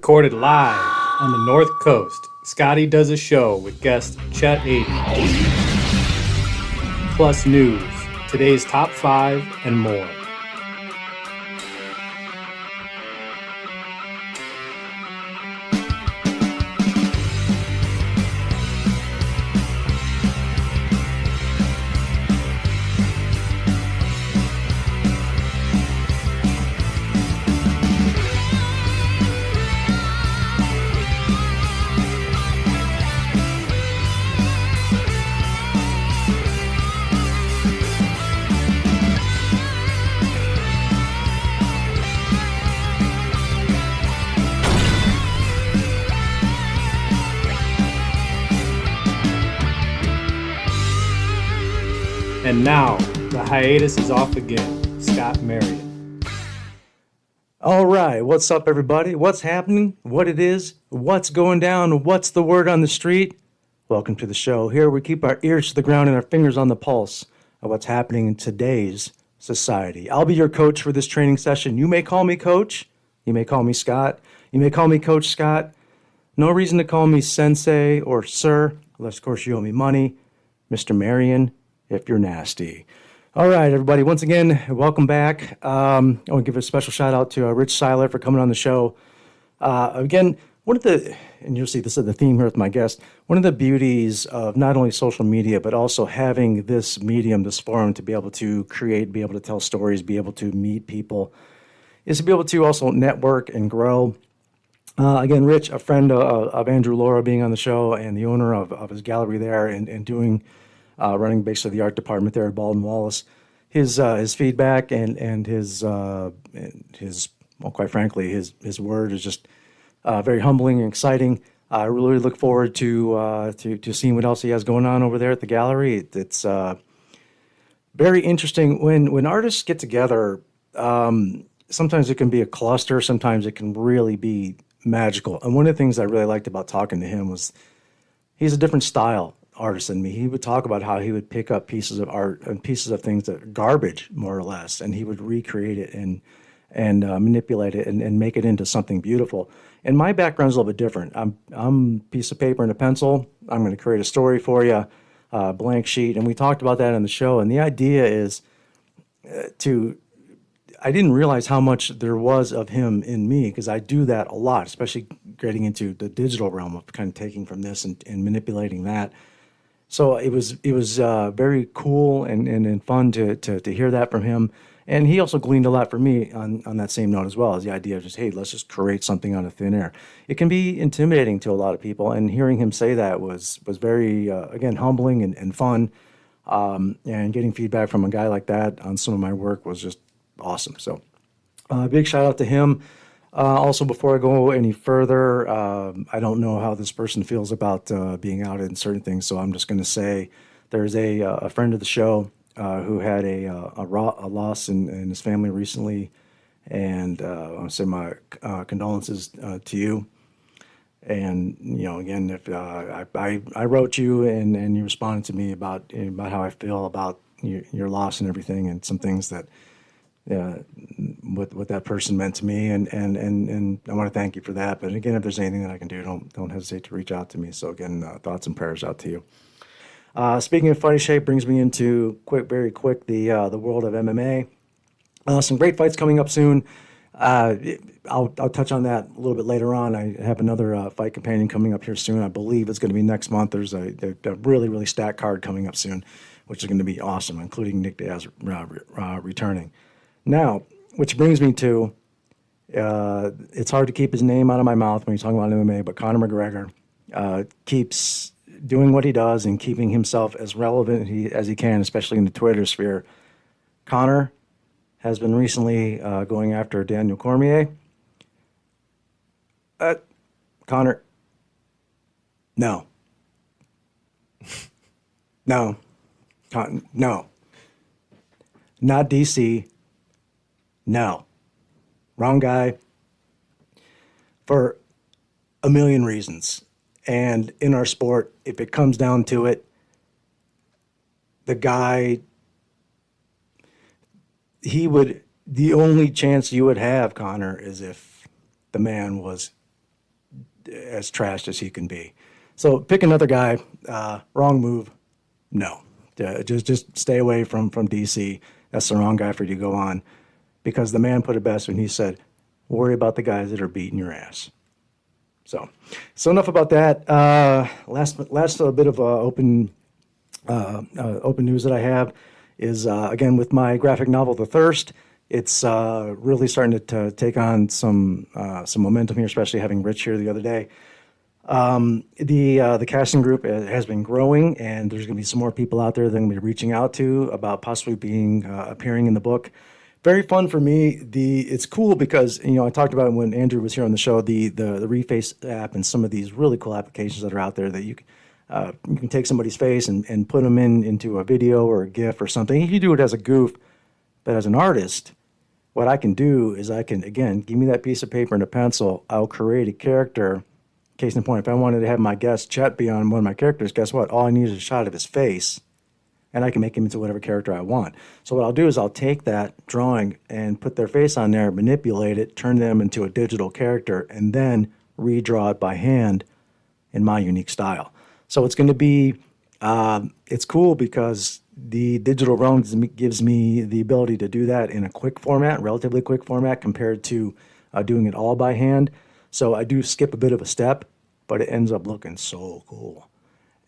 Recorded live on the North Coast, Scotty does a show with guest CHET ADEN. Plus news, today's top 5, and more. And now, the hiatus is off again. Scott Marion. All right, what's up, everybody? What's happening? What it is? What's going down? What's the word on the street? Welcome to the show. Here we keep our ears to the ground and our fingers on the pulse of what's happening in today's society. I'll be your coach for this training session. You may call me Coach. You may call me Scott. You may call me Coach Scott. No reason to call me Sensei or Sir, unless, of course, you owe me money. Mr. Marion, if you're nasty. All right, everybody. Once again, welcome back. I want to give a special shout out to Rich Seiler for coming on the show. Again, one of the, and you'll see this is the theme here with my guest, one of the beauties of not only social media, but also having this medium, this forum to be able to create, be able to tell stories, be able to meet people, is to be able to also network and grow. Again, Rich, a friend of Andrew Laura being on the show and the owner of his gallery there and doing running basically the art department there at Baldwin Wallace, his feedback and his well, quite frankly, his word is just very humbling and exciting. I really look forward to seeing what else he has going on over there at the gallery. It's very interesting when artists get together. Sometimes it can be a cluster. Sometimes it can really be magical. And one of the things I really liked about talking to him was he's a different style artist than me. He would talk about how he would pick up pieces of art and pieces of things that are garbage, more or less, and he would recreate it and manipulate it and make it into something beautiful. And my background is a little bit different. I'm a piece of paper and a pencil. I'm going to create a story for you, blank sheet, and we talked about that on the show. And the idea is I didn't realize how much there was of him in me, because I do that a lot, especially getting into the digital realm of kind of taking from this and manipulating that. So it was very cool and fun to hear that from him. And he also gleaned a lot from me on that same note as well, as the idea of just, hey, let's just create something out of thin air. It can be intimidating to a lot of people, and hearing him say that was very, again, humbling and fun. And getting feedback from a guy like that on some of my work was just awesome. So big shout out to him. Also, before I go any further, I don't know how this person feels about being out in certain things, so I'm just going to say there's a friend of the show who had a loss in his family recently, and I want to say my condolences to you. And again, if I wrote you and you responded to me about how I feel about your loss and everything, and some things that. What that person meant to me, and I want to thank you for that. But again, if there's anything that I can do, don't hesitate to reach out to me. So again, thoughts and prayers out to you. Speaking of funny shape, brings me into very quick the world of MMA. Some great fights coming up soon. I'll touch on that a little bit later on. I have another fight companion coming up here soon. I believe it's going to be next month. There's a really stacked card coming up soon, which is going to be awesome, including Nick Diaz returning. Now, which brings me to, it's hard to keep his name out of my mouth when you're talking about MMA, but Conor McGregor keeps doing what he does and keeping himself as relevant as he can, especially in the Twitter sphere. Conor has been recently going after Daniel Cormier. Conor, no. No. No. Not DC. No. Wrong guy. For a million reasons. And in our sport, if it comes down to it, the guy, the only chance you would have, Conor, is if the man was as trashed as he can be. So pick another guy. Wrong move. No, just stay away from DC. That's the wrong guy for you to go on, because the man put it best when he said, "Worry about the guys that are beating your ass." So enough about that. Last bit of open news that I have is again with my graphic novel, The Thirst. It's really starting to take on some momentum here, especially having Rich here the other day. The casting group has been growing, and there's going to be some more people out there that I'm going to be reaching out to about possibly appearing in the book. Very fun for me. It's cool because I talked about it when Andrew was here on the show. The Reface app and some of these really cool applications that are out there that you can take somebody's face and put them into a video or a GIF or something. You can do it as a goof, but as an artist, what I can do is I can, again, give me that piece of paper and a pencil. I'll create a character. Case in point, if I wanted to have my guest Chet be on one of my characters, guess what? All I need is a shot of his face, and I can make him into whatever character I want. So what I'll do is I'll take that drawing and put their face on there, manipulate it, turn them into a digital character, and then redraw it by hand in my unique style. So it's going to be, it's cool because the digital realm gives me the ability to do that in a quick format, relatively quick format, compared to doing it all by hand. So I do skip a bit of a step, but it ends up looking so cool.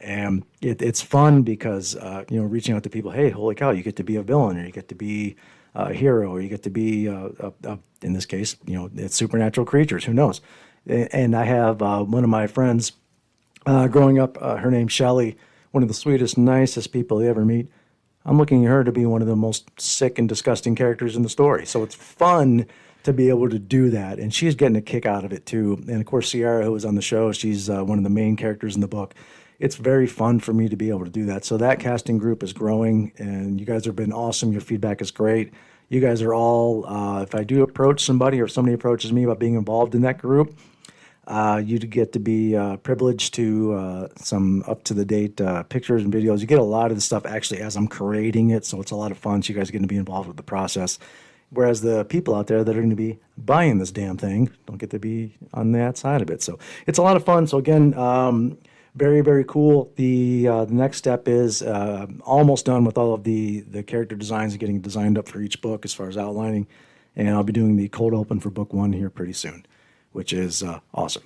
And it's fun because, reaching out to people, hey, holy cow, you get to be a villain, or you get to be a hero, or you get to be, in this case, it's supernatural creatures, who knows? And I have one of my friends growing up, her name's Shelly, one of the sweetest, nicest people you ever meet. I'm looking at her to be one of the most sick and disgusting characters in the story. So it's fun to be able to do that. And she's getting a kick out of it too. And of course, Sierra, who was on the show, she's one of the main characters in the book. It's very fun for me to be able to do that. So that casting group is growing, and you guys have been awesome. Your feedback is great. You guys are all, if I do approach somebody or if somebody approaches me about being involved in that group, you get to be privileged to some up-to-the-date pictures and videos. You get a lot of the stuff actually as I'm creating it, so it's a lot of fun. So you guys are going to be involved with the process. Whereas the people out there that are going to be buying this damn thing don't get to be on that side of it. So it's a lot of fun. So again, very, very cool. The next step is almost done with all of the character designs and getting designed up for each book as far as outlining. And I'll be doing the cold open for book 1 here pretty soon, which is awesome.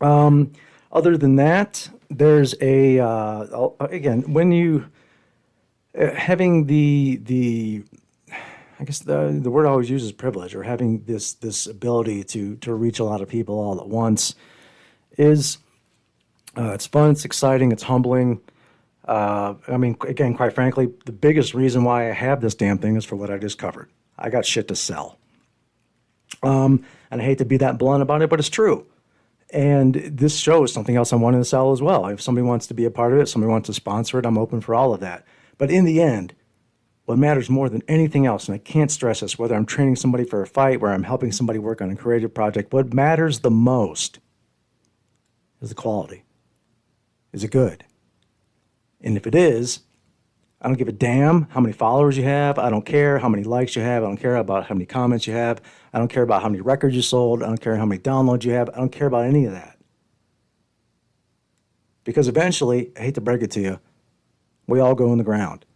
Other than that, there's again, when you having I guess the word I always use is privilege, or having this ability to reach a lot of people all at once is it's fun, it's exciting, it's humbling. Again, quite frankly, the biggest reason why I have this damn thing is for what I just covered. I got shit to sell. And I hate to be that blunt about it, but it's true. And this show is something else I'm wanting to sell as well. If somebody wants to be a part of it, somebody wants to sponsor it, I'm open for all of that. But in the end, what matters more than anything else, and I can't stress this, whether I'm training somebody for a fight, where I'm helping somebody work on a creative project, what matters the most is the quality. Is it good? And if it is, I don't give a damn how many followers you have. I don't care how many likes you have. I don't care about how many comments you have. I don't care about how many records you sold. I don't care how many downloads you have. I don't care about any of that. Because eventually, I hate to break it to you, we all go in the ground.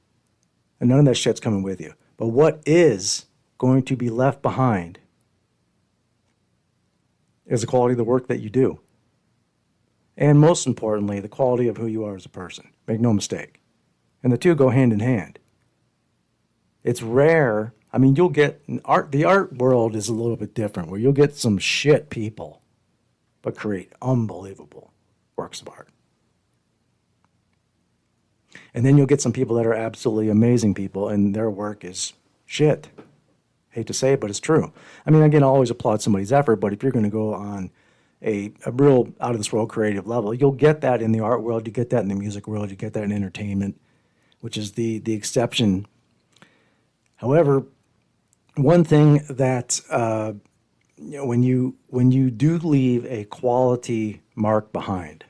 And none of that shit's coming with you. But what is going to be left behind is the quality of the work that you do. And most importantly, the quality of who you are as a person. Make no mistake. And the two go hand in hand. It's rare. You'll get the art world is a little bit different, where you'll get some shit people, but create unbelievable works of art. And then you'll get some people that are absolutely amazing people, and their work is shit. Hate to say it, but it's true. Again, I always applaud somebody's effort, but if you're going to go on a real out-of-this-world creative level, you'll get that in the art world, you get that in the music world, you get that in entertainment, which is the exception. However, one thing that, when you do leave a quality mark behind,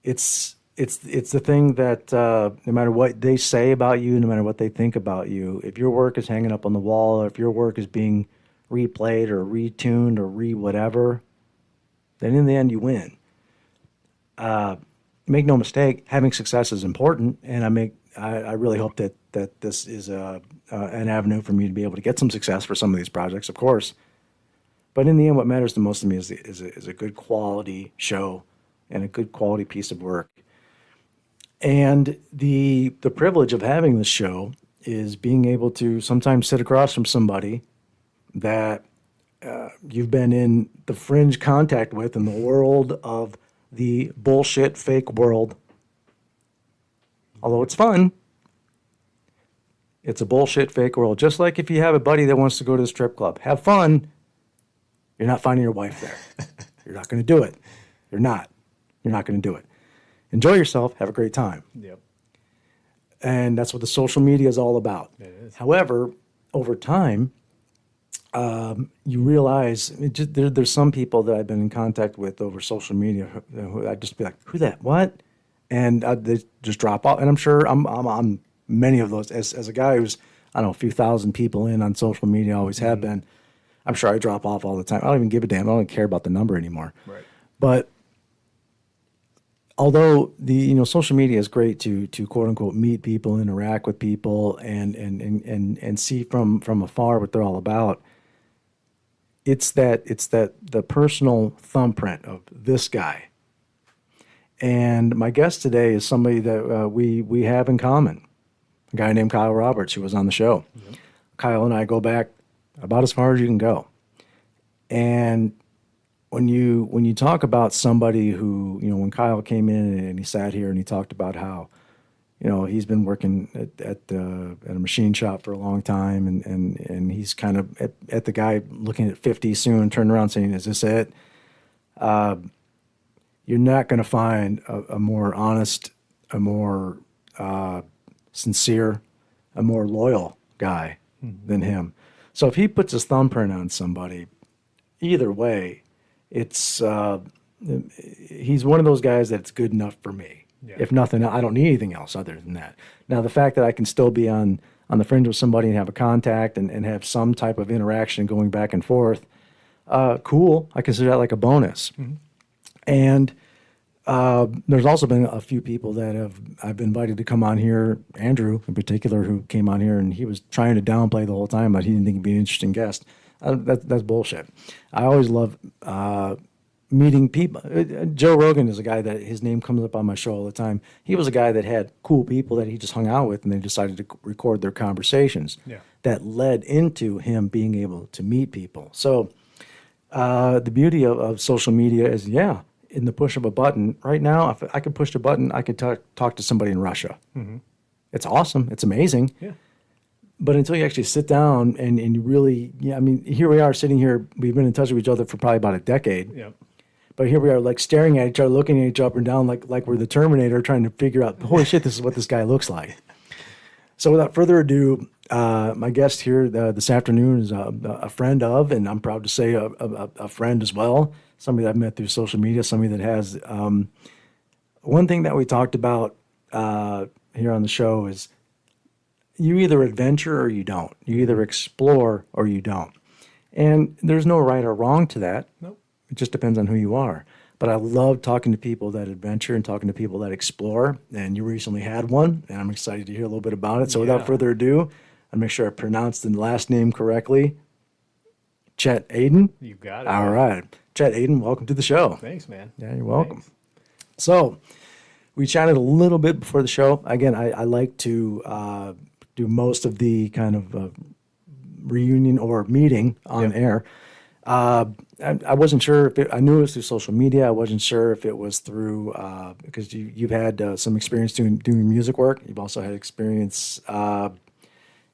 it's the thing that no matter what they say about you, no matter what they think about you, if your work is hanging up on the wall, or if your work is being replayed or retuned or whatever, then in the end you win. Make no mistake, having success is important, and I really hope that this is an avenue for me to be able to get some success for some of these projects, of course. But in the end, what matters the most to me is a good quality show and a good quality piece of work. And the privilege of having this show is being able to sometimes sit across from somebody that you've been in the fringe contact with in the world of the bullshit fake world. Although it's fun, it's a bullshit fake world. Just like if you have a buddy that wants to go to the strip club, have fun. You're not finding your wife there. You're not going to do it. You're not. You're not going to do it. Enjoy yourself. Have a great time. Yep. And that's what the social media is all about. It is. However, over time, you realize there's some people that I've been in contact with over social media who I'd just be like, who that? What? And they just drop off. And I'm sure I'm on many of those. As a guy who's, I don't know, a few thousand people in on social media, always have been, I'm sure I drop off all the time. I don't even give a damn. I don't care about the number anymore. Right. But although social media is great to quote unquote meet people, interact with people, and see from afar what they're all about, it's that the personal thumbprint of this guy. And my guest today is somebody that we have in common, a guy named Kyle Roberts, who was on the show. Yep. Kyle and I go back about as far as you can go. And when you talk about somebody who, when Kyle came in and he sat here and he talked about how, he's been working at a machine shop for a long time, and he's kind of at the guy looking at 50 soon, turning around saying, "Is this it?" You're not going to find a more honest, a more sincere, a more loyal guy than him. So if he puts his thumbprint on somebody, either way, it's he's one of those guys that's good enough for me. Yeah. If nothing, I don't need anything else other than that. Now, the fact that I can still be on the fringe with somebody and have a contact and have some type of interaction going back and forth, cool. I consider that like a bonus. Mm-hmm. And there's also been a few people that I've been invited to come on here, Andrew in particular, who came on here and he was trying to downplay the whole time, but he didn't think he'd be an interesting guest. That's bullshit. I always love meeting people. Joe Rogan is a guy that his name comes up on my show all the time. He was a guy that had cool people that he just hung out with, and they decided to record their conversations. Yeah. That led into him being able to meet people. So the beauty of social media is, in the push of a button. Right now, if I could push a button, I could talk to somebody in Russia. Mm-hmm. It's awesome. It's amazing. Yeah. But until you actually sit down and you really, here we are sitting here. We've been in touch with each other for probably about a decade. Yeah. But here we are, like staring at each other, looking at each other up and down, like we're the Terminator, trying to figure out, holy shit, this is what this guy looks like. So without further ado, my guest here this afternoon is a friend of, and I'm proud to say a friend as well, somebody that I've met through social media, somebody that has, one thing that we talked about here on the show is you either adventure or you don't. You either explore or you don't. And there's no right or wrong to that. Nope. It just depends on who you are. But I love talking to people that adventure and talking to people that explore. And you recently had one, and I'm excited to hear a little bit about it. So without further ado, I'll make sure I pronounced the last name correctly. CHET ADEN? You got it. All right. CHET ADEN, welcome to the show. Thanks, man. Yeah, you're welcome. Thanks. So we chatted a little bit before the show. Again, I like to do most of the kind of reunion or meeting on air. I wasn't sure if I knew it was through social media. I wasn't sure if it was through because you've had some experience doing music work. You've also had experience. Talk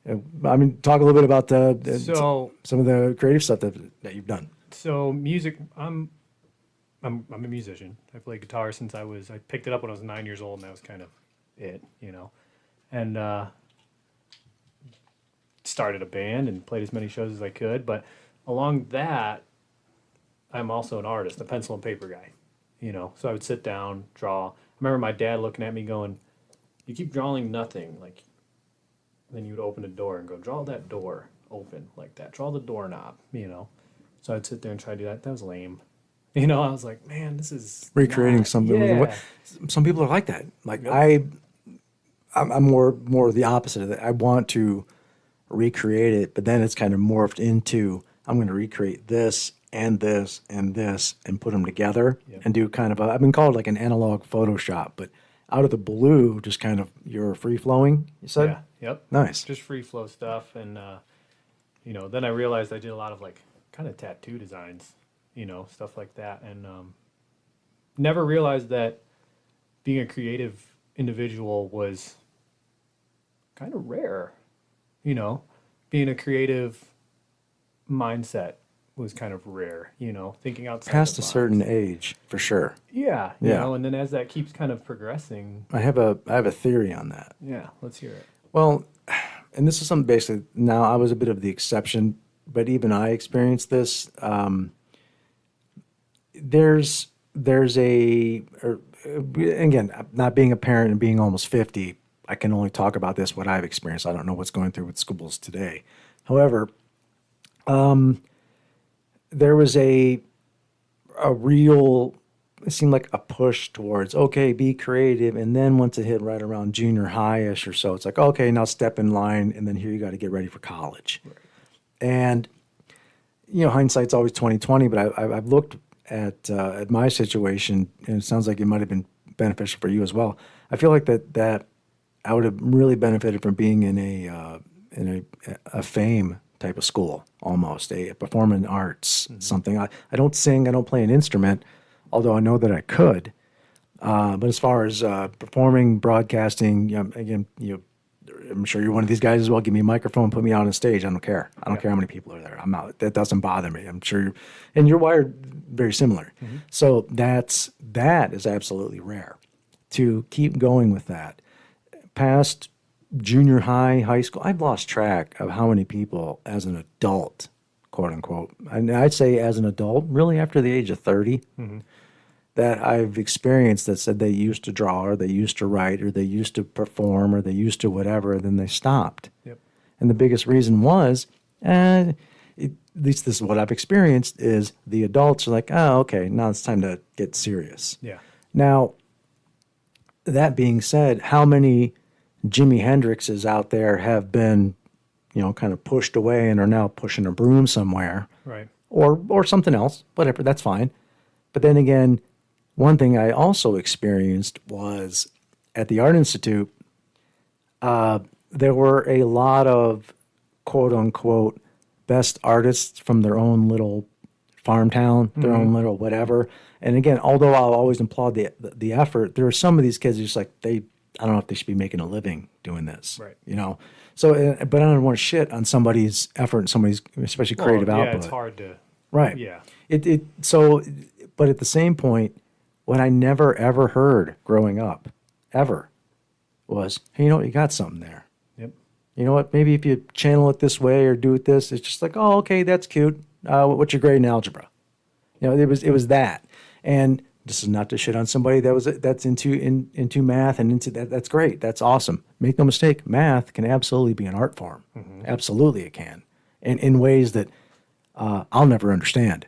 a little bit about some of the creative stuff that you've done. So music, I'm a musician. I played guitar since I picked it up when I was 9 years old, and that was kind of it, and started a band and played as many shows as I could. But along that, I'm also an artist, a pencil and paper guy, So I would sit down, draw. I remember my dad looking at me going, "You keep drawing nothing." Like, then you would open a door and go, "Draw that door open like that. Draw the doorknob." So I'd sit there and try to do that. That was lame. You know, I was like, man, this is Recreating not, something. yeah. Some people are like that. Like Yep. I'm more the opposite of that. I want to recreate it, but then it's kind of morphed into I'm going to recreate this and this and this and put them together Yep. and do kind of I've been called like an analog Photoshop, but out of the blue, just kind of you're free flowing. You said Yeah. Yep. nice. Just free flow stuff. And, then I realized I did a lot of like kind of tattoo designs, stuff like that. And never realized that being a creative individual was kind of rare, you know, being a creative mindset was kind of rare, thinking outside the Past a box. certain age, for sure. Yeah, Yeah. and then as that keeps kind of progressing, I have a theory on that. yeah, let's hear it. Well, and this is something basically. Now I was a bit of the exception, but even I experienced this. There's again, not being a parent and being almost 50, I can only talk about this what I've experienced. I don't know what's going through with schools today. However, there was a real, it seemed like a push towards, okay, be creative. And then once it hit right around junior high-ish or so, it's like, okay, now step in line. And then here you got to get ready for college. Right. And, hindsight's always 2020, but I've looked at my situation, and it sounds like it might have been beneficial for you as well. I feel like that I would have really benefited from being in a fame type of school, almost a performing arts, something. I don't sing, I don't play an instrument, although I know that I could. But as far as performing, broadcasting, again, I'm sure you're one of these guys as well. Give me a microphone, put me out on stage. I don't care. I don't care how many people are there. I'm out. That doesn't bother me. I'm sure and you're wired very similar. So that is absolutely rare. To keep going with that, past junior high, high school, I've lost track of how many people as an adult, quote unquote, and I'd say as an adult, really after the age of 30, that I've experienced that said they used to draw or they used to write or they used to perform or they used to whatever, and then they stopped. Yep. And the biggest reason was, at least this is what I've experienced, is the adults are like, oh, okay, now it's time to get serious. Yeah. Now, that being said, how many Jimi Hendrixes out there have been, kind of pushed away and are now pushing a broom somewhere, Right. or something else, whatever, that's fine. But then again, one thing I also experienced was at the Art Institute, there were a lot of quote unquote best artists from their own little farm town, their own little whatever. And again, although I'll always applaud the effort, there are some of these kids who just like I don't know if they should be making a living doing this, Right. So, but I don't want to shit on somebody's effort and somebody's especially creative yeah, output. it's hard to. Right. Yeah. So, but at the same point, what I never ever heard growing up, ever, was, hey, you got something there. Yep. You know what? Maybe if you channel it this way or do it this, it's just like, oh, okay, that's cute. What's your grade in algebra? It was that. And this is not to shit on somebody that's into math and into that. That's great. That's awesome. Make no mistake, math can absolutely be an art form. Absolutely, it can, and in ways that I'll never understand,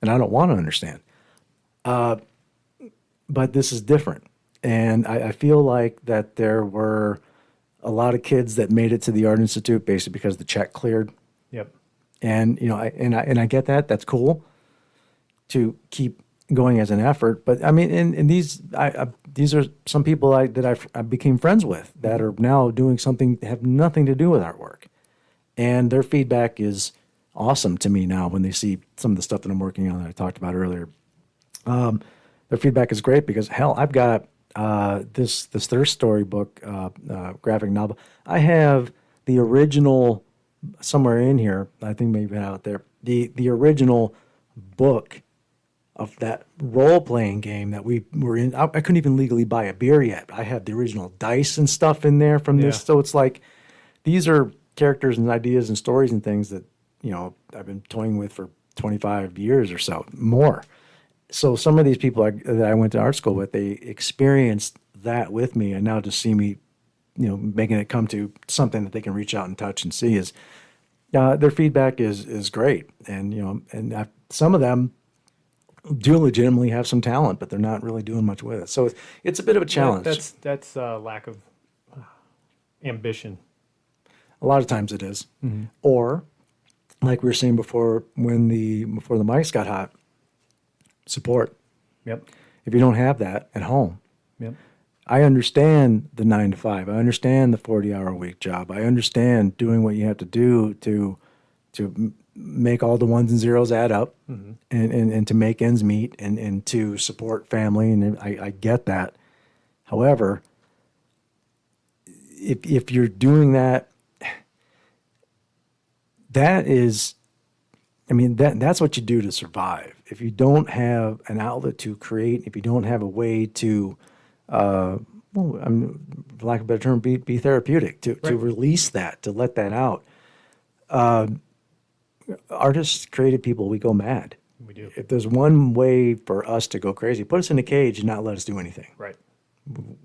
and I don't want to understand. But this is different, and I feel like that there were a lot of kids that made it to the Art Institute basically because the check cleared. Yep. And I get that. That's cool to keep going as an effort. But I mean, and these are some people that I became friends with that are now doing something that have nothing to do with artwork, and their feedback is awesome to me now when they see some of the stuff that I'm working on that I talked about earlier. Their feedback is great because hell, I've got this third story book, graphic novel. I have the original somewhere in here. I think maybe out there. The original book of that role-playing game that we were in. I couldn't even legally buy a beer yet. I have the original dice and stuff in there from this. Yeah. So it's like these are characters and ideas and stories and things that I've been toying with for 25 years or so more. So some of these people that I went to art school with, they experienced that with me, and now to see me, making it come to something that they can reach out and touch and see is their feedback is great, and some of them do legitimately have some talent, but they're not really doing much with it. So it's a bit of a challenge. That's lack of ambition. A lot of times it is. Or, like we were saying before, before the mics got hot, support. Yep. If you don't have that at home, Yep. I understand the 9 to 5. I understand the 40-hour a week job. I understand doing what you have to do to make all the ones and zeros add up, and to make ends meet, and to support family. And I get that. However, if you're doing that, that's what you do to survive. If you don't have an outlet to create, if you don't have a way to, for lack of a better term, be therapeutic, to release that, to let that out. Artists, creative people, we go mad. We do. If there's one way for us to go crazy, put us in a cage and not let us do anything. Right.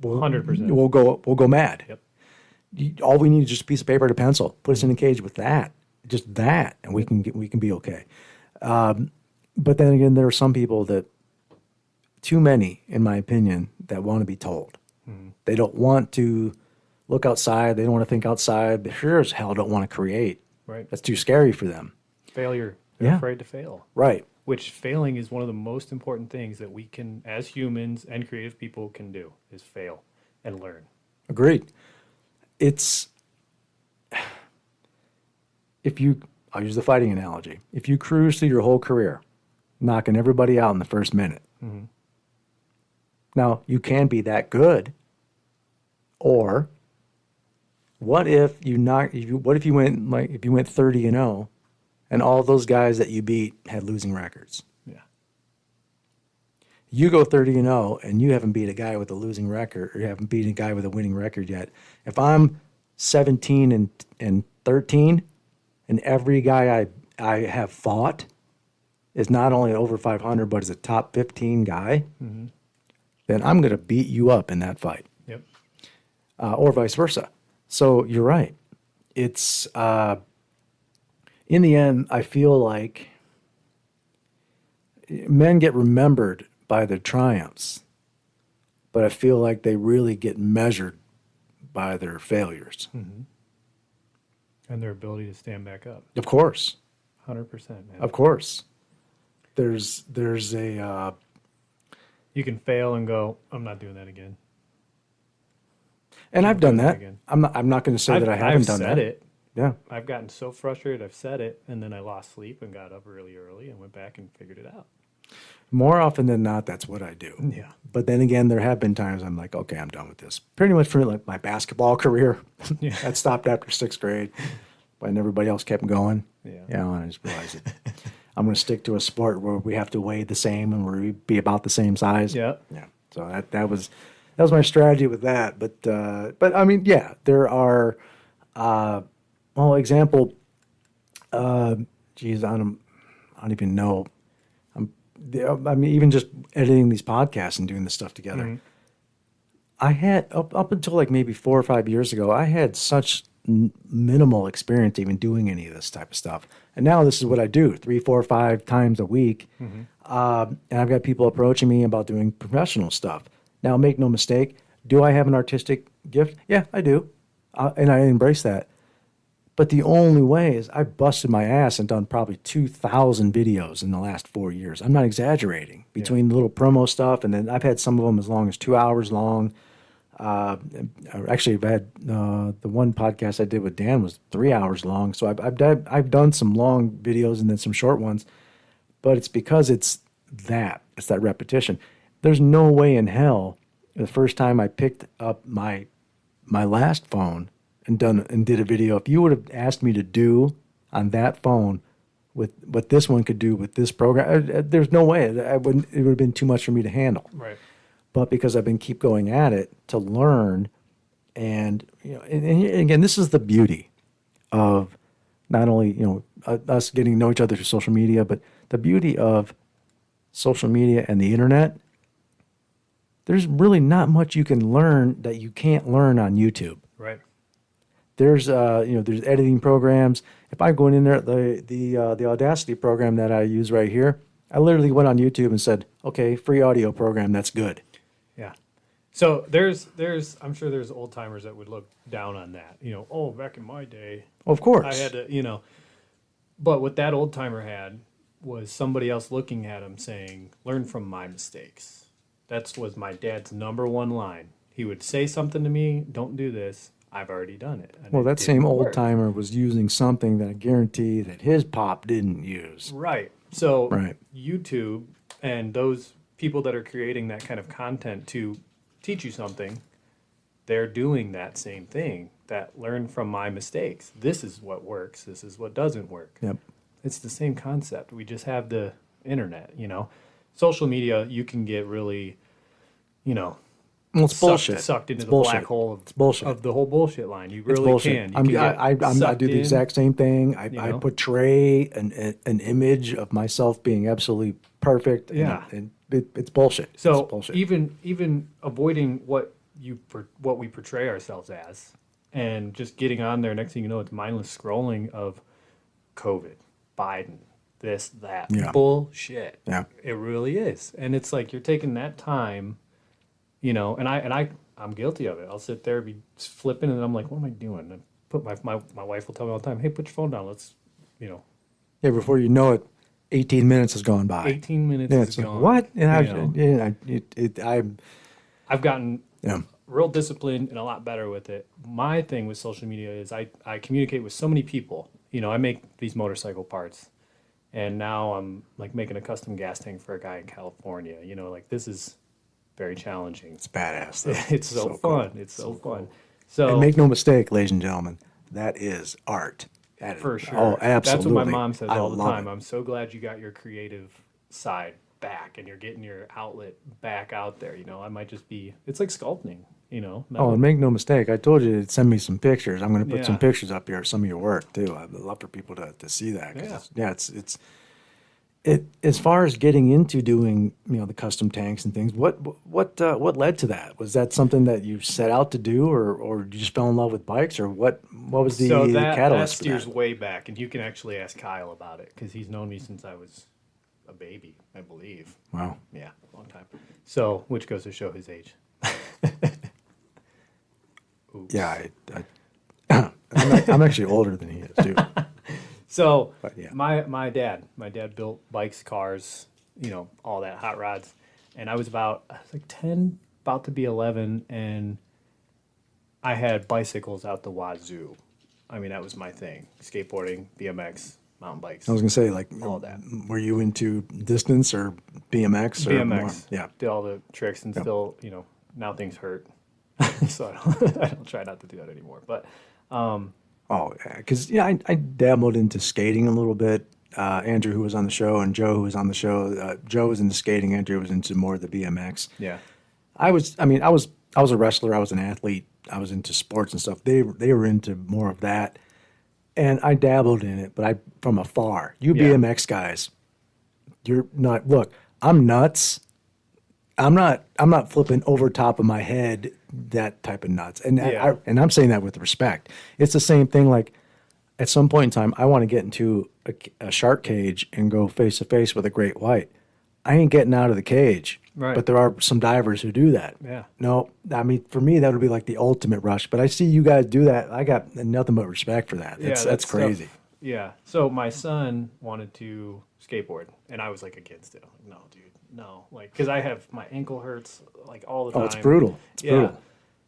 100%. We'll go mad. Yep. All we need is just a piece of paper and a pencil. Put us in a cage with that, just that, and we can be okay. But then again, there are some people that, too many, in my opinion, that want to be told. They don't want to look outside. They don't want to think outside. They sure as hell don't want to create. Right. That's too scary for them. Failure. They're afraid to fail. Right. Which failing is one of the most important things that we can, as humans and creative people, can do, is fail and learn. Agreed. I'll use the fighting analogy. If you cruise through your whole career, knocking everybody out in the first minute, now you can be that good, or what if you went 30-0, and all those guys that you beat had losing records? Yeah. You go 30-0 and you haven't beat a guy with a losing record, or you haven't beat a guy with a winning record yet. If I'm 17 and 13, and every guy I have fought is not only over 500 but is a top 15 guy, then I'm going to beat you up in that fight. Yep. Or vice versa. So you're right. It's in the end, I feel like men get remembered by their triumphs, but I feel like they really get measured by their failures. And their ability to stand back up. Of course. 100%, man. Of course. There's a... you can fail and go, I'm not doing that again. And I've done that. Again. I'm not going to say that I haven't done that. I've said it. Yeah. I've gotten so frustrated, I've said it, and then I lost sleep and got up really early and went back and figured it out. More often than not, that's what I do. Yeah. But then again, there have been times I'm like, okay, I'm done with this. Pretty much for like my basketball career. Yeah. That stopped after 6th grade, when everybody else kept going. Yeah. And I just realized it. I'm going to stick to a sport where we have to weigh the same and where we be about the same size. Yeah. Yeah. So that was my strategy with that. But I mean, yeah, there are, example, geez, I don't even know. I mean, even just editing these podcasts and doing this stuff together. I had, up until like maybe 4 or 5 years ago, I had such minimal experience even doing any of this type of stuff. And now this is what I do 3, 4, 5 times a week. And I've got people approaching me about doing professional stuff. Now, make no mistake, do I have an artistic gift? Yeah, I do. And I embrace that. But the only way is I busted my ass and done probably 2,000 videos in the last 4 years. I'm not exaggerating. Between the little promo stuff, and then I've had some of them as long as 2 hours long. Actually, I've had the one podcast I did with Dan was 3 hours long. So I've done some long videos and then some short ones. But it's because it's that repetition. There's no way in hell the first time I picked up my last phone and did a video, if you would have asked me to do on that phone with what this one could do with this program, there's no way. It would have been too much for me to handle. Right. But because I've been keep going at it to learn, and and again, this is the beauty of not only us getting to know each other through social media, but the beauty of social media and the internet. There's really not much you can learn that you can't learn on YouTube. Right. There's there's editing programs. If I'm going in there, the Audacity program that I use right here, I literally went on YouTube and said, okay, free audio program, that's good. Yeah. So I'm sure there's old timers that would look down on that. Oh, back in my day, Of course. I had to. But what that old timer had was somebody else looking at him saying, learn from my mistakes. That was my dad's number one line. He would say something to me, don't do this. I've already done it. And Well, it that same didn't old work. timer was using something that I guarantee that his pop didn't use. Right. So Right. YouTube and those people that are creating that kind of content to teach you something, they're doing that same thing. That learn from my mistakes. This is what works. This is what doesn't work. Yep. It's the same concept. We just have the internet, Social media, you can get really, Well, it's bullshit. sucked into It's the bullshit. black hole It's bullshit. of the whole bullshit line. You It's really bullshit. can. You I'm, can get I sucked do the in. exact same thing. I know? portray an image of myself being absolutely perfect. and- Yeah. And, it's bullshit. So it's bullshit. even avoiding what we portray ourselves as, and just getting on there. Next thing you know, it's mindless scrolling of COVID, Biden, this, that, Yeah. bullshit. Yeah. It really is, and it's like you're taking that time, and I'm guilty of it. I'll sit there, be flipping, and I'm like, what am I doing? And put my wife will tell me all the time, hey, put your phone down. Let's, Yeah, before you know it, 18 minutes has gone by. 18 minutes Yeah, is it's like, gone. what? you know. I'm, I've gotten yeah. real disciplined and a lot better with it. My thing with social media is I communicate with so many people. I make these motorcycle parts, and now I'm like making a custom gas tank for a guy in California. Like this is very challenging. It's badass. Though. It's so fun. Cool. It's so fun. Cool. So And make no mistake, ladies and gentlemen, that is art. That is, for sure. Oh, absolutely. That's what my mom says I all the love time. it. I'm so glad you got your creative side back and you're getting your outlet back out there. I might just be. It's like sculpting. Oh, and make no mistake, I told you to send me some pictures. I'm going to put some Yeah. pictures up here of some of your work too. I'd love for people to see that. 'Cause it as far as getting into doing the custom tanks and things. What led to that? Was that something that you set out to do, or you just fell in love with bikes, or what was the So that catalyst steers for that? way back, and you can actually ask Kyle about it because he's known me since I was a baby, I believe. Wow. Yeah, long time. So, which goes to show his age. Oops. Yeah, I'm actually older than he is too. So, But, yeah. my dad built bikes, cars, all that, hot rods, and I was like 10, about to be 11, and I had bicycles out the wazoo. I mean, that was my thing: skateboarding, BMX, mountain bikes. I was gonna say, like, All that. were you into distance or BMX? Or BMX. more? Yeah. Did all the tricks and still, now things hurt. So I don't try not to do that anymore. But Oh, because I dabbled into skating a little bit. Andrew, who was on the show, and Joe, who was on the show. Joe was into skating. Andrew was into more of the BMX. yeah. I was a wrestler. I was an athlete. I was into sports and stuff. They were into more of that, and I dabbled in it, but from afar. You Yeah. BMX guys, you're not. Look, I'm nuts. I'm not flipping over top of my head that type of nuts, and Yeah. and I'm saying that with respect. It's the same thing. Like at some point in time, I want to get into a shark cage and go face to face with a great white. I ain't getting out of the cage. Right. But there are some divers who do that. Yeah. No, I mean, for me, that would be like the ultimate rush. But I see you guys do that. I got nothing but respect for that. That's that crazy. stuff- yeah. So my son wanted to skateboard, and I was like against it. I'm like, no, dude, no. Like, because I have my ankle hurts like all the time. Oh, it's brutal. It's yeah. brutal.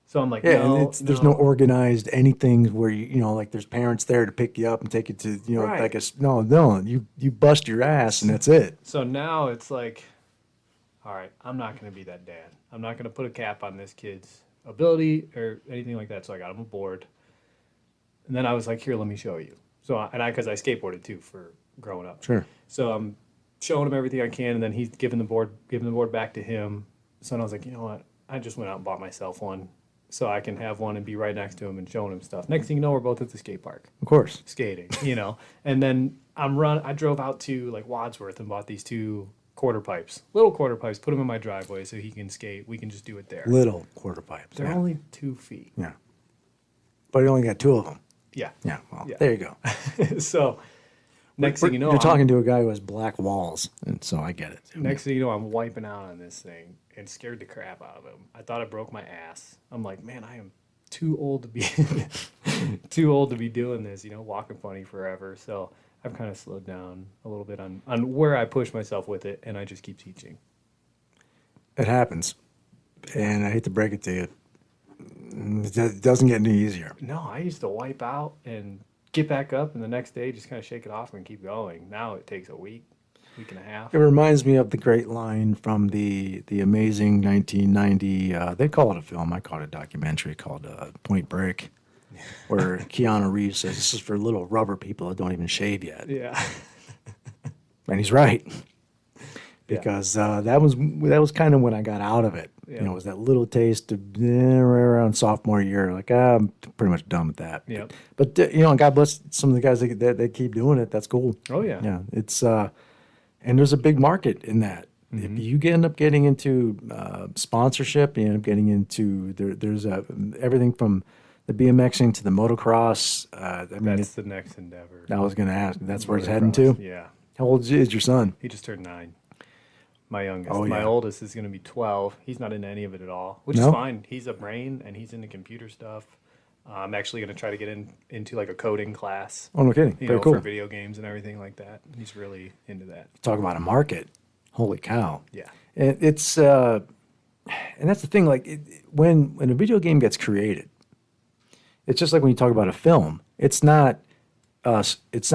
So I'm like, Yeah, no, and there's no organized anything where like there's parents there to pick you up and take you to Right. like no you bust your ass and that's it. So now it's like, all right, I'm not going to be that dad. I'm not going to put a cap on this kid's ability or anything like that. So I got him a board. And then I was like, here, let me show you. So, because I skateboarded too for growing up. Sure. So I'm showing him everything I can. And then he's giving the board back to him. So I was like, you know what? I just went out and bought myself one so I can have one and be right next to him and showing him stuff. Next thing you know, we're both at the skate park. Of course. Skating, and then I drove out to like Wadsworth and bought these two little quarter pipes, put them in my driveway so he can skate. We can just do it there. Little quarter pipes. They're yeah. only 2 feet. Yeah. But you only got two of them. Yeah. Yeah. Well, Yeah. there you go. So Next thing you know, you're talking to a guy who has black walls, and so I get it. next thing you know, I'm wiping out on this thing and scared the crap out of him. I thought I broke my ass. I'm like, man, I am too old to be too old to be doing this, walking funny forever. So I've kind of slowed down a little bit on where I push myself with it, and I just keep teaching. It happens, and I hate to break it to you, it doesn't get any easier. No, I used to wipe out and get back up, and the next day just kind of shake it off and keep going. Now it takes a week and a half. It reminds me of the great line from the amazing 1990. They call it a film. I call it a documentary called Point Break, where Keanu Reeves says this is for little rubber people that don't even shave yet. Yeah. And he's right, because that was kind of when I got out of it. Yeah. It was that little taste of right around sophomore year. Like, I'm pretty much done with that. Yep. But God bless some of the guys that keep doing it. That's cool. Oh yeah. Yeah. It's and there's a big market in that. Mm-hmm. If you end up getting into sponsorship, you end up getting into there's everything from the BMXing to the motocross. That's the next endeavor. I was going to ask. That's where it's Motocross, heading to. Yeah. How old is your son? He just turned 9. My youngest. Oh, My yeah. oldest is going to be 12. He's not into any of it at all, which No? is fine. He's a brain, and he's into computer stuff. I'm actually going to try to get into like a coding class, Oh, no kidding. Very cool. for video games and everything like that. He's really into that. Talk about a market. Holy cow. Yeah. And it's and that's the thing. Like when a video game gets created, it's just like when you talk about a film. It's not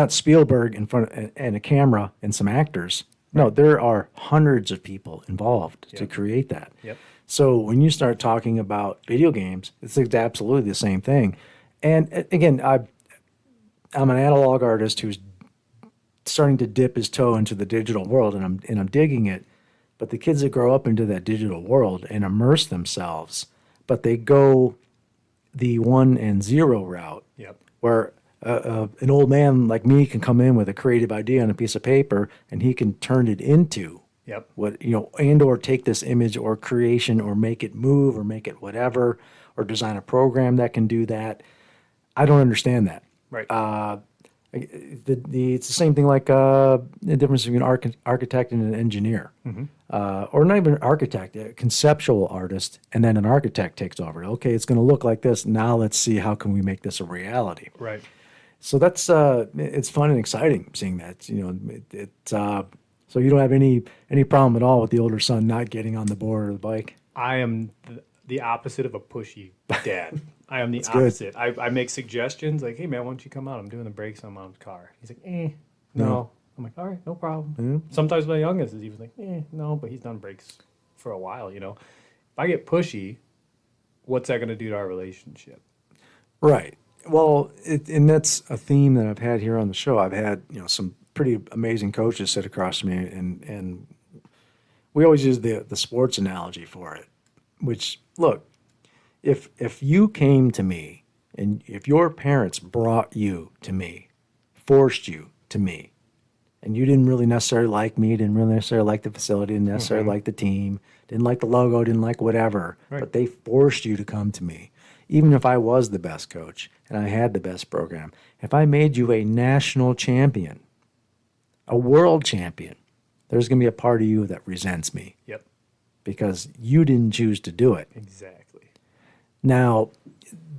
Spielberg in front and a camera and some actors. No, there are hundreds of people involved to Yep. create that. Yep. So when you start talking about video games, it's absolutely the same thing. And again, I'm an analog artist who's starting to dip his toe into the digital world, and I'm digging it. But the kids that grow up into that digital world and immerse themselves, but they go the 1 and 0 route, Yep. where an old man like me can come in with a creative idea on a piece of paper, and he can turn it into Yep. and or take this image or creation or make it move or make it whatever, or design a program that can do that. I don't understand that. Right. It's the same thing like the difference between an architect and an engineer, or not even an architect, a conceptual artist, and then an architect takes over. Okay, it's going to look like this. Now let's see how can we make this a reality. Right. So that's it's fun and exciting seeing that. So you don't have any problem at all with the older son not getting on the board or the bike. I am the opposite of a pushy dad. I am the That's good. opposite. I make suggestions like, hey, man, why don't you come out? I'm doing the brakes on Mom's car. He's like, no. No. I'm like, all right, no problem. Mhm. Sometimes my youngest is even like, no, but he's done brakes for a while, If I get pushy, what's that going to do to our relationship? Right. Well, and that's a theme that I've had here on the show. I've had some pretty amazing coaches sit across from me, and we always use the sports analogy for it. Which, look, if you came to me and if your parents brought you to me, forced you to me, and you didn't really necessarily like me, didn't really necessarily like the facility, didn't necessarily like the team, didn't like the logo, didn't like whatever, Right. but they forced you to come to me. Even if I was the best coach and I had the best program, if I made you a national champion, a world champion, there's going to be a part of you that resents me Yep, because you didn't choose to do it. exactly. Now,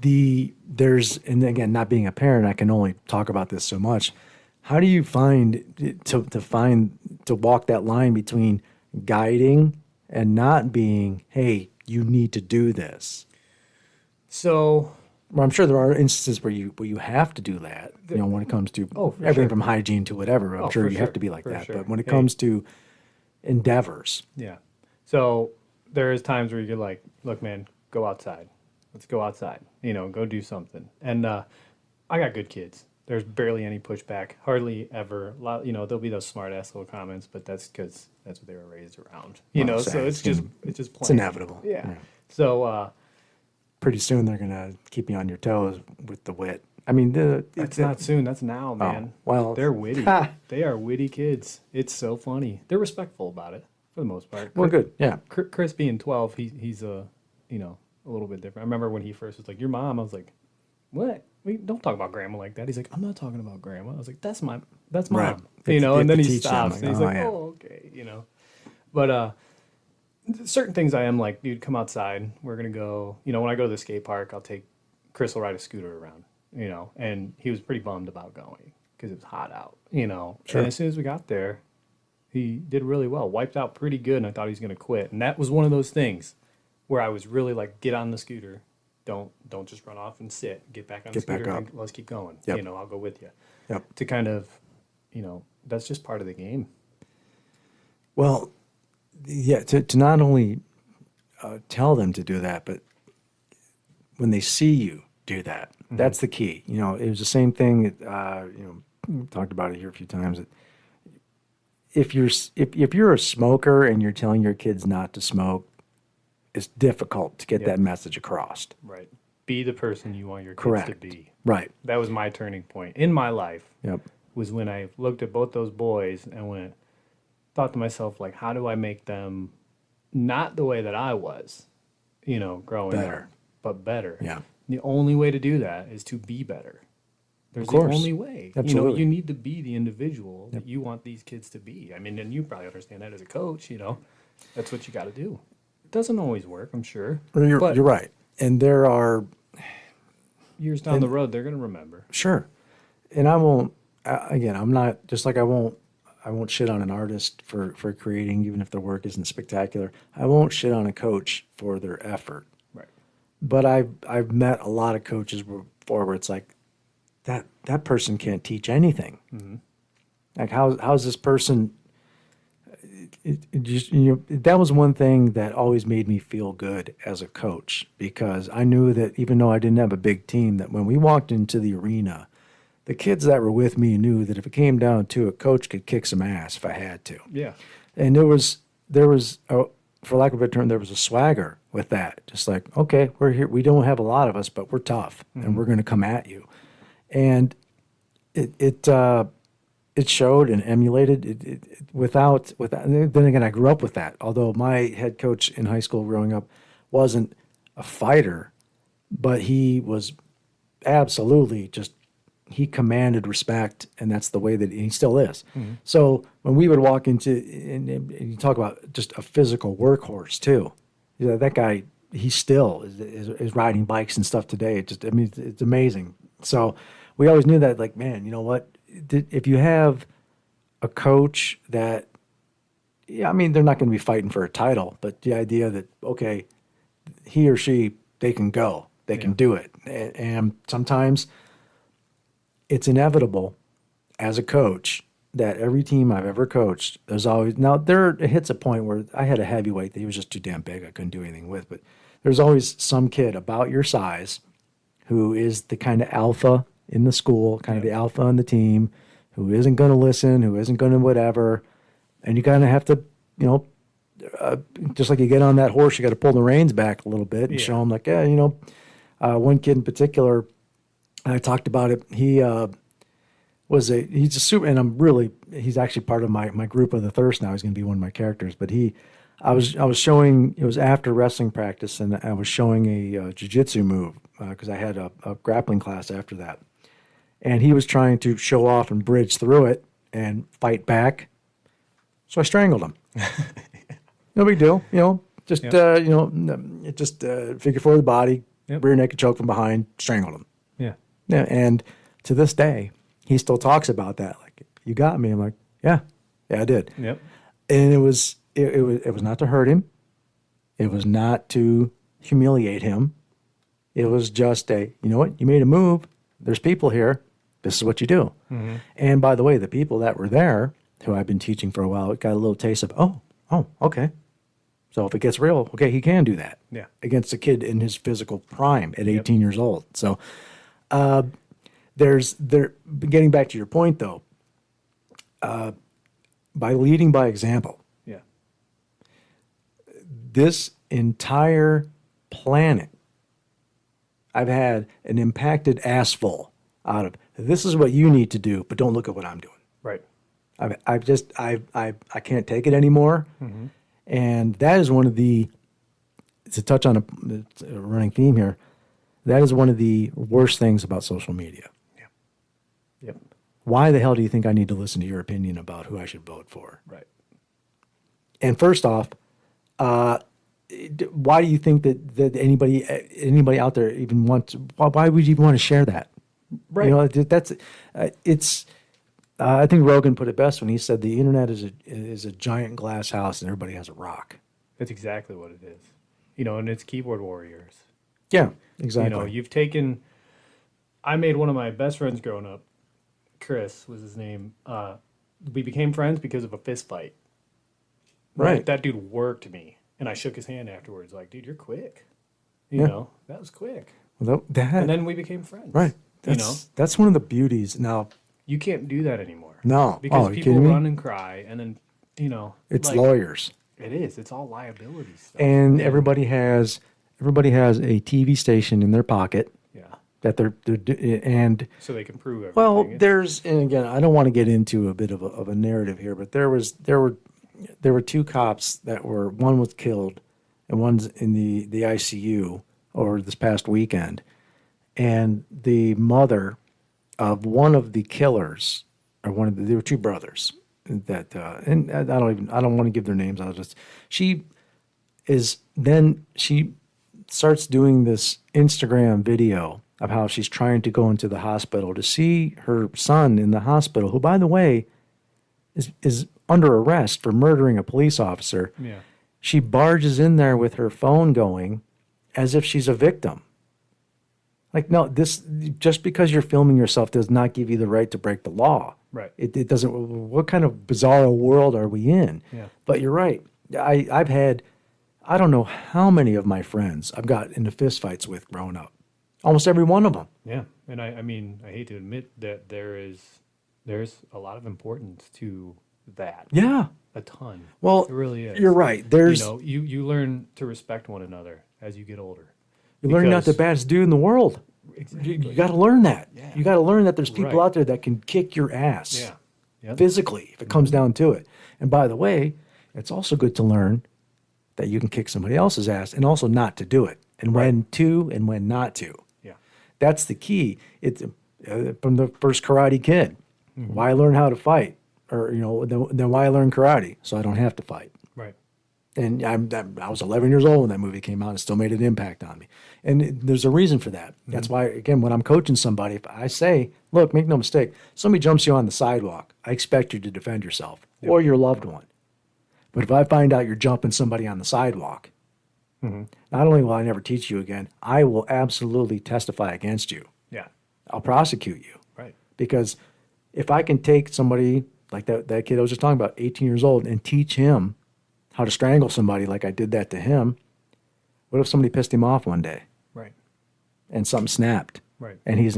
and again, not being a parent, I can only talk about this so much. How do you find to walk that line between guiding and not being, hey, you need to do this? So, Well, I'm sure there are instances where you have to do that. When it comes to Oh, for everything sure. from hygiene to whatever. I'm Oh, sure for you sure, have to be like for that. sure. But when it Hey. comes to endeavors, yeah. So there is times where you're like, look, man, go outside. Let's go outside. Go do something. And I got good kids. There's barely any pushback, hardly ever. There'll be those smart ass little comments, but that's because that's what they were raised around. Well, So it's just it's plain. inevitable. Yeah. So Pretty soon they're gonna keep you on your toes with the wit. I mean, that's not soon. That's now, man. well, They're witty. Ha! They are witty kids. It's so funny. They're respectful about it for the most part. Well, good. Yeah. Chris being 12, he's a little bit different. I remember when he first was like, "Your mom," I was like, what? We don't talk about grandma like that. He's like, I'm not talking about grandma. I was like, that's mom. Right. You know, You and have then to he teach them, stops like, and he's oh, like, yeah. oh, okay, you know. But certain things I am like, dude, come outside. We're gonna go. You know, when I go to the skate park, I'll take Chris will ride a scooter around. You know, and he was pretty bummed about going because it was hot out. You know, Sure. and as soon as we got there, he did really well. Wiped out pretty good, and I thought he was gonna quit. And that was one of those things where I was really like, get on the scooter. Don't just run off and sit. Get back on the Get back scooter up. and let's keep going. Yep. You know, I'll go with you. Yep. To kind of, you know, that's just part of the game. Well, yeah, to not only tell them to do that, but when they see you do that, that's the key. You know, it was the same thing. We talked about it here a few times. That if you're a smoker and you're telling your kids not to smoke, it's difficult to get Yep. that message across. Right. Be the person you want your kids Correct. to be. Right. That was my turning point in my life. Yep. Was when I looked at both those boys and thought to myself, like, how do I make them not the way that I was, you know, growing Better. up, but better. Yeah. The only way to do that is to be better. There's Of course. the only way. You know, Absolutely. you need to be the individual that you want these kids to be. I mean, and you probably understand that as a coach, you know. That's what you got to do. It doesn't always work, I'm sure. You're but right. And there are, years down the road, they're going to remember. sure. And I won't, again, I'm not, just like I won't shit on an artist for creating, even if their work isn't spectacular. I won't shit on a coach for their effort. Right. But I've met a lot of coaches before where it's like, that person can't teach anything. Mm-hmm. Like how's this person? That was one thing that always made me feel good as a coach, because I knew that even though I didn't have a big team, that when we walked into the arena, the kids that were with me knew that if it came down to it, coach could kick some ass if I had to. Yeah. And there was for lack of a better term, there was a swagger with that. Just like, okay, we're here. We don't have a lot of us, but we're tough, and we're going to come at you. And it showed and emulated without. Then again, I grew up with that. Although my head coach in high school growing up wasn't a fighter, but he was absolutely just, he commanded respect, and that's the way that he still is. Mm-hmm. So when we would walk into, and you talk about just a physical workhorse too, you know, that guy, he still is riding bikes and stuff today. It's amazing. So we always knew that, like, man, you know what? If you have a coach that, yeah, I mean, they're not going to be fighting for a title, but the idea that, okay, he or she, they can go, they can do it. And sometimes it's inevitable as a coach that every team I've ever coached, there's always, now it hits a point where I had a heavyweight that he was just too damn big. I couldn't do anything with, but there's always some kid about your size who is the kind of alpha in the school, kind of the alpha on the team, who isn't going to listen, who isn't going to whatever. And you kind of have to, you know, just like you get on that horse, you got to pull the reins back a little bit and show them, like, yeah, you know, one kid in particular, I talked about it. He's a super, and he's actually part of my group of the Thirst now. He's going to be one of my characters. But I was showing, it was after wrestling practice, and I was showing a jiu-jitsu move because I had a grappling class after that. And he was trying to show off and bridge through it and fight back. So I strangled him. No big deal, you know, just, figure four of the body, rear naked choke from behind, strangled him. Yeah. Yeah, and to this day, he still talks about that. Like, you got me. I'm like, yeah, I did. Yep. And it was not to hurt him. It was not to humiliate him. It was just you know what? You made a move. There's people here. This is what you do. Mm-hmm. And by the way, the people that were there, who I've been teaching for a while, got a little taste of, oh, okay. So if it gets real, okay, he can do that. Yeah. Against a kid in his physical prime at 18 years old. So getting back to your point though, by leading by example, this entire planet, I've had an impacted ass full out of, this is what you need to do, but don't look at what I'm doing. Right. I can't take it anymore. Mm-hmm. And that is one of the, to touch on a running theme here, That is one of the worst things about social media. Yeah. Yep. Why the hell do you think I need to listen to your opinion about who I should vote for? Right. And first off, why do you think that anybody out there even wants? Why would you even want to share that? Right. You know, that's it's. I think Rogan put it best when he said the internet is a giant glass house and everybody has a rock. That's exactly what it is. You know, and it's keyboard warriors. Yeah, exactly. You know, you've taken. I made one of my best friends growing up. Chris was his name. We became friends because of a fist fight. Right. That dude worked me, and I shook his hand afterwards. Like, dude, you're quick. You Yeah. know, that was quick. Well, that And then we became friends. right. You know, That's one of the beauties. Now, you can't do that anymore. no, Because you people kidding me? run and cry, and then It's like, lawyers, It is. It's all liability stuff. and everybody has a TV station in their pocket Yeah. that and So they can prove everything. well, It's- and again, I don't want to get into a bit of a narrative here, but there were two cops that one was killed, and one's in the ICU over this past weekend, and the mother of one of the killers, they were two brothers that, and I don't want to give their names. She starts doing this Instagram video of how she's trying to go into the hospital to see her son in the hospital, who, by the way, is under arrest for murdering a police officer. yeah. She barges in there with her phone going as if she's a victim. Like, no, just because you're filming yourself does not give you the right to break the law. Right. It doesn't. What kind of bizarre world are we in? Yeah. But you're right. I've had, I don't know how many of my friends I've got into fistfights with growing up. Almost every one of them. Yeah. And I mean, I hate to admit that there's a lot of importance to that. Yeah. A ton. Well, It really is. you're right. You learn to respect one another as you get older. You learn you're not the Because- baddest dude in the world. Exactly. You got to learn that. Yeah. You got to learn that there's people Right. out there that can kick your ass. Yeah. Yep. Physically, if it comes down to it. And by the way, it's also good to learn that you can kick somebody else's ass and also not to do it, and when to and when not to. Yeah. That's the key. It's from the first Karate Kid. Mm-hmm. Why learn how to fight, or then why learn karate so I don't have to fight? Right. And I was 11 years old when that movie came out, and still made an impact on me. And there's a reason for that. That's why, again, when I'm coaching somebody, if I say, look, make no mistake, somebody jumps you on the sidewalk, I expect you to defend yourself or your loved one. But if I find out you're jumping somebody on the sidewalk, not only will I never teach you again, I will absolutely testify against you. Yeah. I'll prosecute you. Right. Because if I can take somebody like that kid I was just talking about, 18 years old, and teach him how to strangle somebody like I did that to him, what if somebody pissed him off one day Right. and something snapped, Right. and he's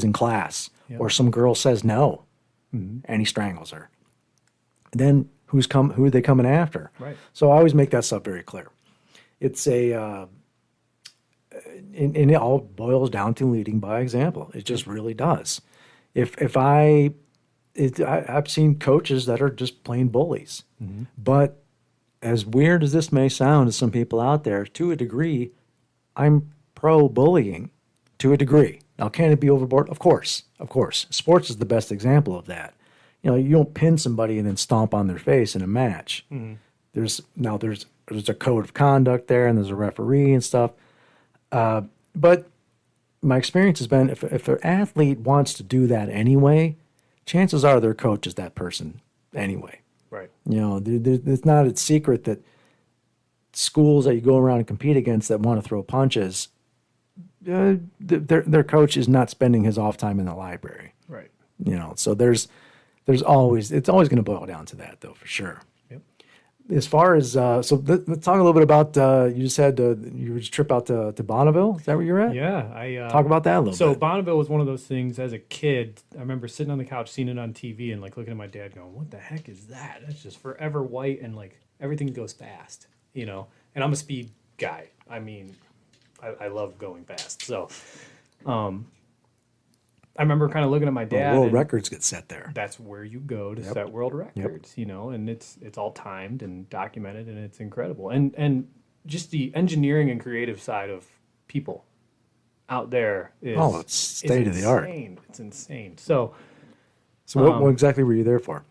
in class, Yep. or some girl says no, and he strangles her? Then who are they coming after? Right. So I always make that stuff very clear. It's and it all boils down to leading by example. It just really does. I've seen coaches that are just plain bullies, but as weird as this may sound to some people out there, to a degree, I'm pro bullying to a degree. Now, can it be overboard? Of course. Sports is the best example of that. You don't pin somebody and then stomp on their face in a match. There's a code of conduct there, and there's a referee and stuff. But my experience has been, if an athlete wants to do that anyway, chances are their coach is that person anyway. Right. It's not a secret that schools that you go around and compete against that want to throw punches, their coach is not spending his off time in the library. Right. So it's always going to boil down to that, though, for sure. Yep. As far as let's talk a little bit about you just had your trip out to Bonneville. Is that where you're at? Yeah. I Talk about that a little So bit. Bonneville was one of those things as a kid. I remember sitting on the couch, seeing it on TV, and like looking at my dad, going, "What the heck is that? That's just forever white, and like everything goes fast, And I'm a speed guy. I mean, I love going fast. So, I remember kind of looking at my dad. World and records get set there. that's where you go to Yep. set world records, and it's all timed and documented, and it's incredible. And just the engineering and creative side of people, out there is it's state of the art. insane. It's insane. So So what exactly were you there for?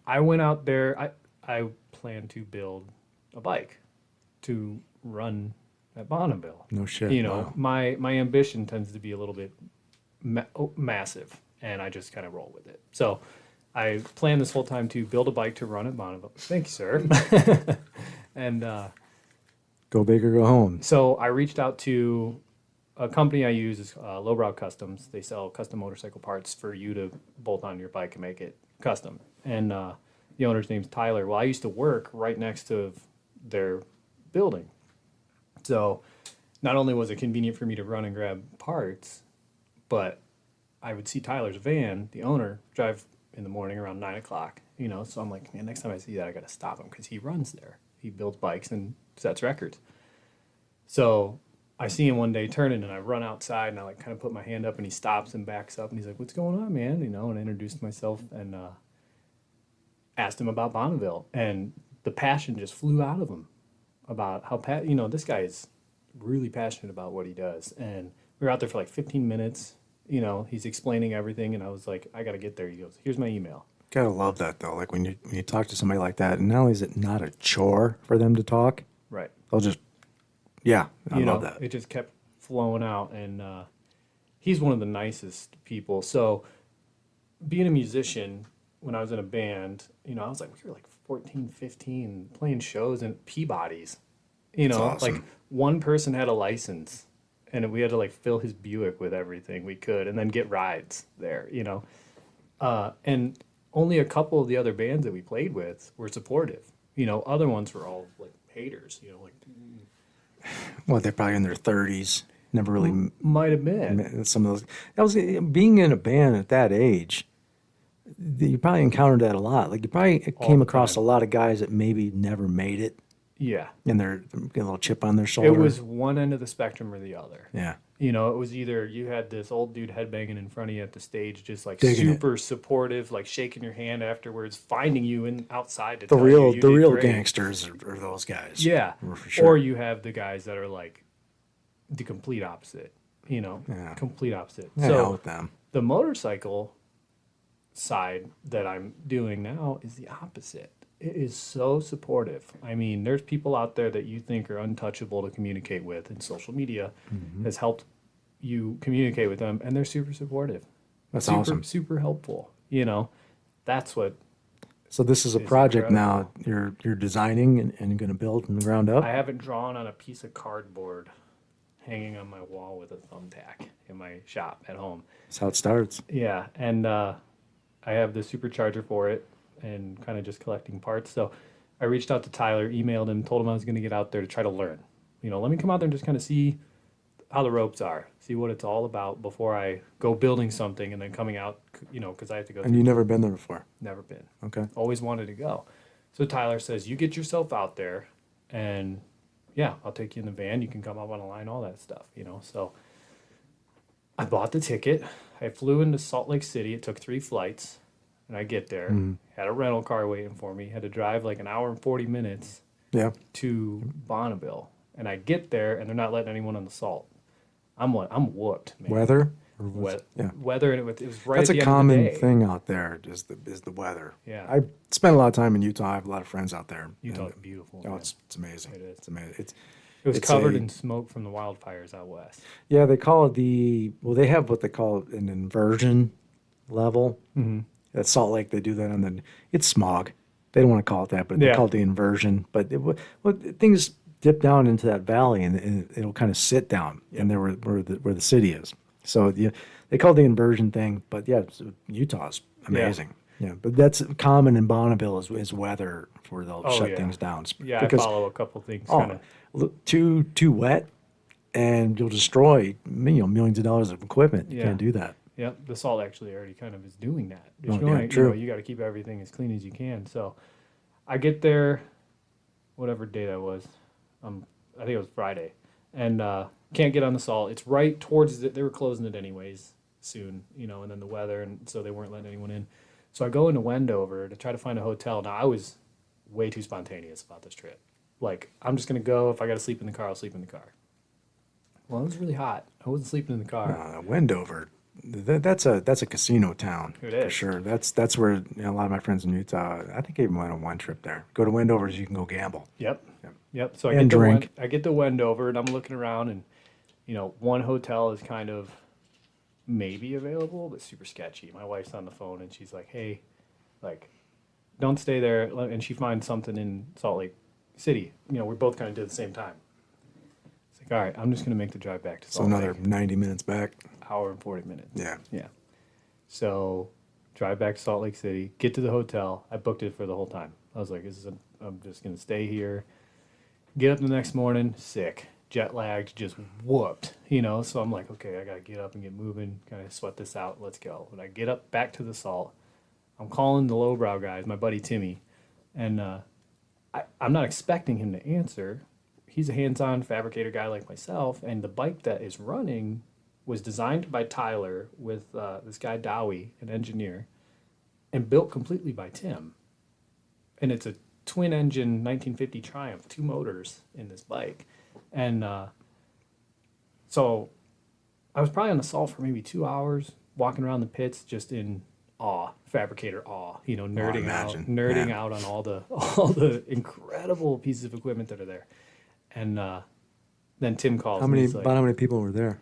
I went out there. I plan to build a bike to run at Bonneville. No shit. You know, Wow. my ambition tends to be a little bit massive, and I just kind of roll with it. So I planned this whole time to build a bike to run at Bonneville. Thank you, sir. And Go big or go home. so I reached out to a company I use is Lowbrow Customs. They sell custom motorcycle parts for you to bolt on your bike and make it custom. And the owner's name's Tyler. Well, I used to work right next to their building. So not only was it convenient for me to run and grab parts, but I would see Tyler's van, the owner, drive in the morning around 9 o'clock. You know, so I'm like, man, next time I see that, I got to stop him because he runs there. He builds bikes and sets records. So I see him one day turning, and I run outside, and I like kind of put my hand up, and he stops and backs up, and he's like, "What's going on, man?" You know, and I introduced myself and asked him about Bonneville, and the passion just flew out of him about how this guy is really passionate about what he does. And we were out there for like 15 minutes. You know, he's explaining everything, and I was like, "I got to get there." He goes, "Here's my email." Gotta love that though. Like when you talk to somebody like that, and not only is it not a chore for them to talk, Right. they'll just, yeah, I You know, love that. it just kept flowing out, and he's one of the nicest people. So being a musician, when I was in a band, you know, I was like, we were like 14, 15, playing shows in Peabody's. You know, That's awesome. like one person had a license, and we had to like fill his Buick with everything we could and then get rides there, you know. And only a couple of the other bands that we played with were supportive. You know, other ones were all like haters, you know, like Well, they're probably in their 30s. Never really might have been. met some of those. That was being in a band at that age. You probably encountered that a lot. Like you probably All came the across a time. lot of guys that maybe never made it, Yeah. and they're getting a little chip on their shoulder. It was one end of the spectrum or the other. Yeah. You know, it was either you had this old dude headbanging in front of you at the stage, just like Digging it. super supportive, like shaking your hand afterwards, finding you in outside to The tell real you the did real great. gangsters are those guys. Yeah. For sure. Or you have the guys that are like the complete opposite, you know, Yeah. complete opposite. Yeah, hell with them. The motorcycle side that I'm doing now is the opposite. It is so supportive. I mean, there's people out there that you think are untouchable to communicate with, and social media has helped you communicate with them, and they're super supportive. That's super, awesome. Super helpful. You know, that's what So this is a It's project incredible. now you're designing and going to build from the ground up. I have it drawn on a piece of cardboard hanging on my wall with a thumbtack in my shop at home. That's how it starts. Yeah, and I have the supercharger for it and kind of just collecting parts. So I reached out to Tyler, emailed him, told him I was going to get out there to try to learn. You know, let me come out there and just kind of see how the ropes are, see what it's all about before I go building something and then coming out, you know, because I have to go. And you've never been there before. Never been. Okay. Always wanted to go. So Tyler says, you get yourself out there and yeah, I'll take you in the van. You can come up on a line, all that stuff, you know. So I bought the ticket. I flew into Salt Lake City. It took 3 flights. And I get there, had a rental car waiting for me, had to drive like an hour and 40 minutes Yeah. to Bonneville. And I get there and they're not letting anyone on the salt. I'm whooped, man. Weather. Or was- Yeah. Weather, and it was right That's at a the common end of the day. thing out there is the weather. Yeah. I spent a lot of time in Utah. I have a lot of friends out there. Utah's And- beautiful. Oh, man. it's amazing. It is. It's amazing. It was it's covered a- in smoke from the wildfires out west. Yeah, they call it they have what they call an inversion level. Mm-hmm. At Salt Lake, they do that on it's smog. They don't want to call it that, but they Yeah. call it the inversion. But things dip down into that valley and it'll kind of sit down in there where the city is. So they call it the inversion thing. But yeah, Utah's amazing. Yeah, but that's common in Bonneville is weather where they'll Oh, shut yeah. things down. Yeah, because I follow a couple things. Kind of. too wet, and you'll destroy millions of dollars of equipment. You Yeah. can't do that. Yeah, the salt actually already kind of is doing that. Oh, It's yeah, showing, true. you got to keep everything as clean as you can. So I get there, whatever day that was. I think it was Friday, and can't get on the salt. It's right towards they were closing it anyways soon, you know, and then the weather, and so they weren't letting anyone in. So I go into Wendover to try to find a hotel. Now I was way too spontaneous about this trip. Like I'm just gonna go. If I got to sleep in the car, I'll sleep in the car. Well, it was really hot. I wasn't sleeping in the car. Wendover, that's a casino town It for is. sure. That's where a lot of my friends in Utah. I think I even went on one trip there. Go to Wendover's, you can go gamble. Yep. Yep. Yep. So And drink. I get to Wendover, and I'm looking around, and one hotel is kind of maybe available, but super sketchy. My wife's on the phone, and she's like, "Hey, like, don't stay there." And she finds something in Salt Lake City. We both kind of did at the same time. It's like, all right, I'm just gonna make the drive back to So Salt another Lake. 90 minutes back. Hour and 40 minutes. Yeah. Yeah. So drive back to Salt Lake City, get to the hotel. I booked it for the whole time. I was like, I'm just going to stay here. Get up the next morning, sick, jet lagged, just whooped, So I'm like, okay, I got to get up and get moving, kind of sweat this out. Let's go. When I get up back to the Salt, I'm calling the lowbrow guys, my buddy Timmy, and I'm not expecting him to answer. He's a hands-on fabricator guy like myself, and the bike that is running was designed by Tyler with this guy Dowie, an engineer, and built completely by Tim. And it's a twin-engine 1950 Triumph, 2 motors in this bike. And so I was probably on the Salt for maybe 2 hours, walking around the pits just in awe, fabricator awe, nerding out on all the incredible pieces of equipment that are there. And then Tim calls. About how many people were there?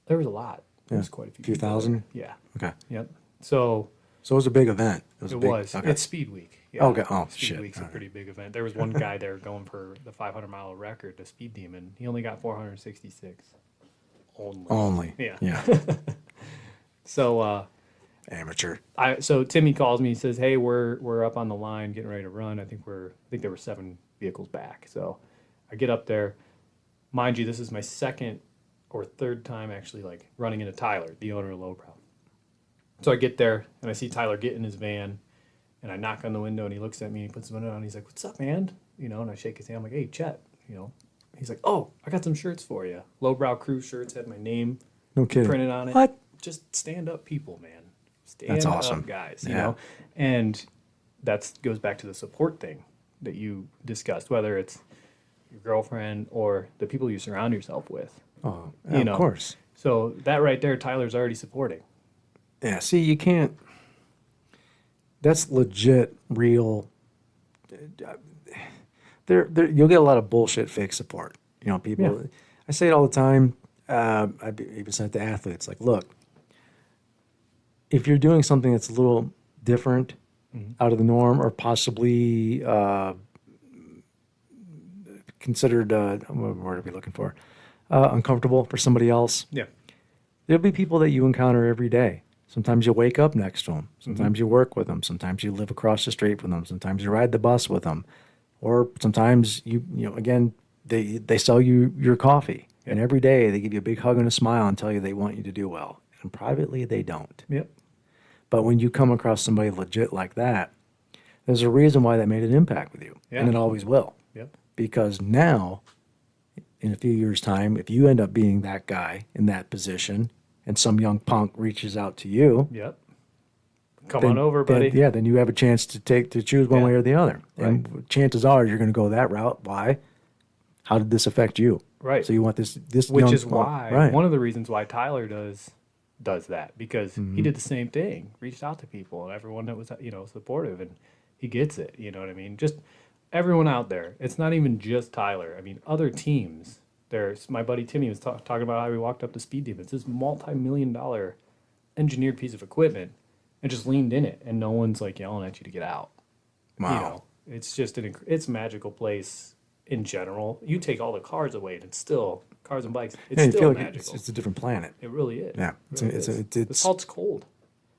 There was a lot. There Yeah. was quite a few. Few people thousand? there. Yeah. Okay. Yep. So it was a big event. it big, was. Okay. It's Speed Week. Yeah. Okay. Oh, Speed shit. Week's All a right. pretty big event. There was one guy there going for the 500-mile record, the Speed Demon. He only got 466. Only. Yeah. Yeah. So Amateur. so Timmy calls me. He says, "Hey, we're up on the line, getting ready to run. I think there were 7 vehicles back." So I get up there. Mind you, this is my second or third time actually like running into Tyler, the owner of Lowbrow. So I get there and I see Tyler get in his van, and I knock on the window and he looks at me and he puts the window on. And he's like, "What's up, man?" And I shake his hand. I'm like, "Hey, Chet." He's like, "Oh, I got some shirts for you. Lowbrow Crew shirts, had my name No kidding. printed on it." What? Just stand up people, man. Stand That's awesome. up guys, Yeah. And that goes back to the support thing that you discussed, whether it's your girlfriend or the people you surround yourself with. Oh, yeah, of course. So that right there, Tyler's already supporting. Yeah. See, you can't. That's legit, real. There, you'll get a lot of bullshit fake support. People. Yeah. I say it all the time. I even said it to athletes, like, look, if you're doing something that's a little different, out of the norm, or possibly considered, what word are we looking for? Uncomfortable for somebody else. Yeah. There'll be people that you encounter every day. Sometimes you wake up next to them. Sometimes you work with them. Sometimes you live across the street from them. Sometimes you ride the bus with them. Or sometimes again, they sell you your coffee. Yep. And every day they give you a big hug and a smile and tell you they want you to do well. And privately they don't. Yep. But when you come across somebody legit like that, there's a reason why that made an impact with you. Yeah. And it always will. Yep. Because now, in a few years' time, if you end up being that guy in that position and some young punk reaches out to you, Yep. Come on over, buddy. Then you have a chance to choose one Yeah. way or the other. Right. And chances are you're going to go that route. Why? How did this affect you? Right. So you want this Which young is punk- why right. one of the reasons why Tyler does that, because he did the same thing, reached out to people and everyone that was supportive, and he gets it. You know what I mean? Just everyone out there. It's not even just Tyler. I mean, other teams. There's my buddy Timmy was talking about how he walked up to Speed Demons, this multi-million-dollar engineered piece of equipment, and just leaned in it, and no one's like yelling at you to get out. Wow. It's just it's a magical place in general. You take all the cars away, and it's still cars and bikes. It's Yeah, you still feel like magical. it's a different planet. It really is. Yeah. It really is. The salt's cold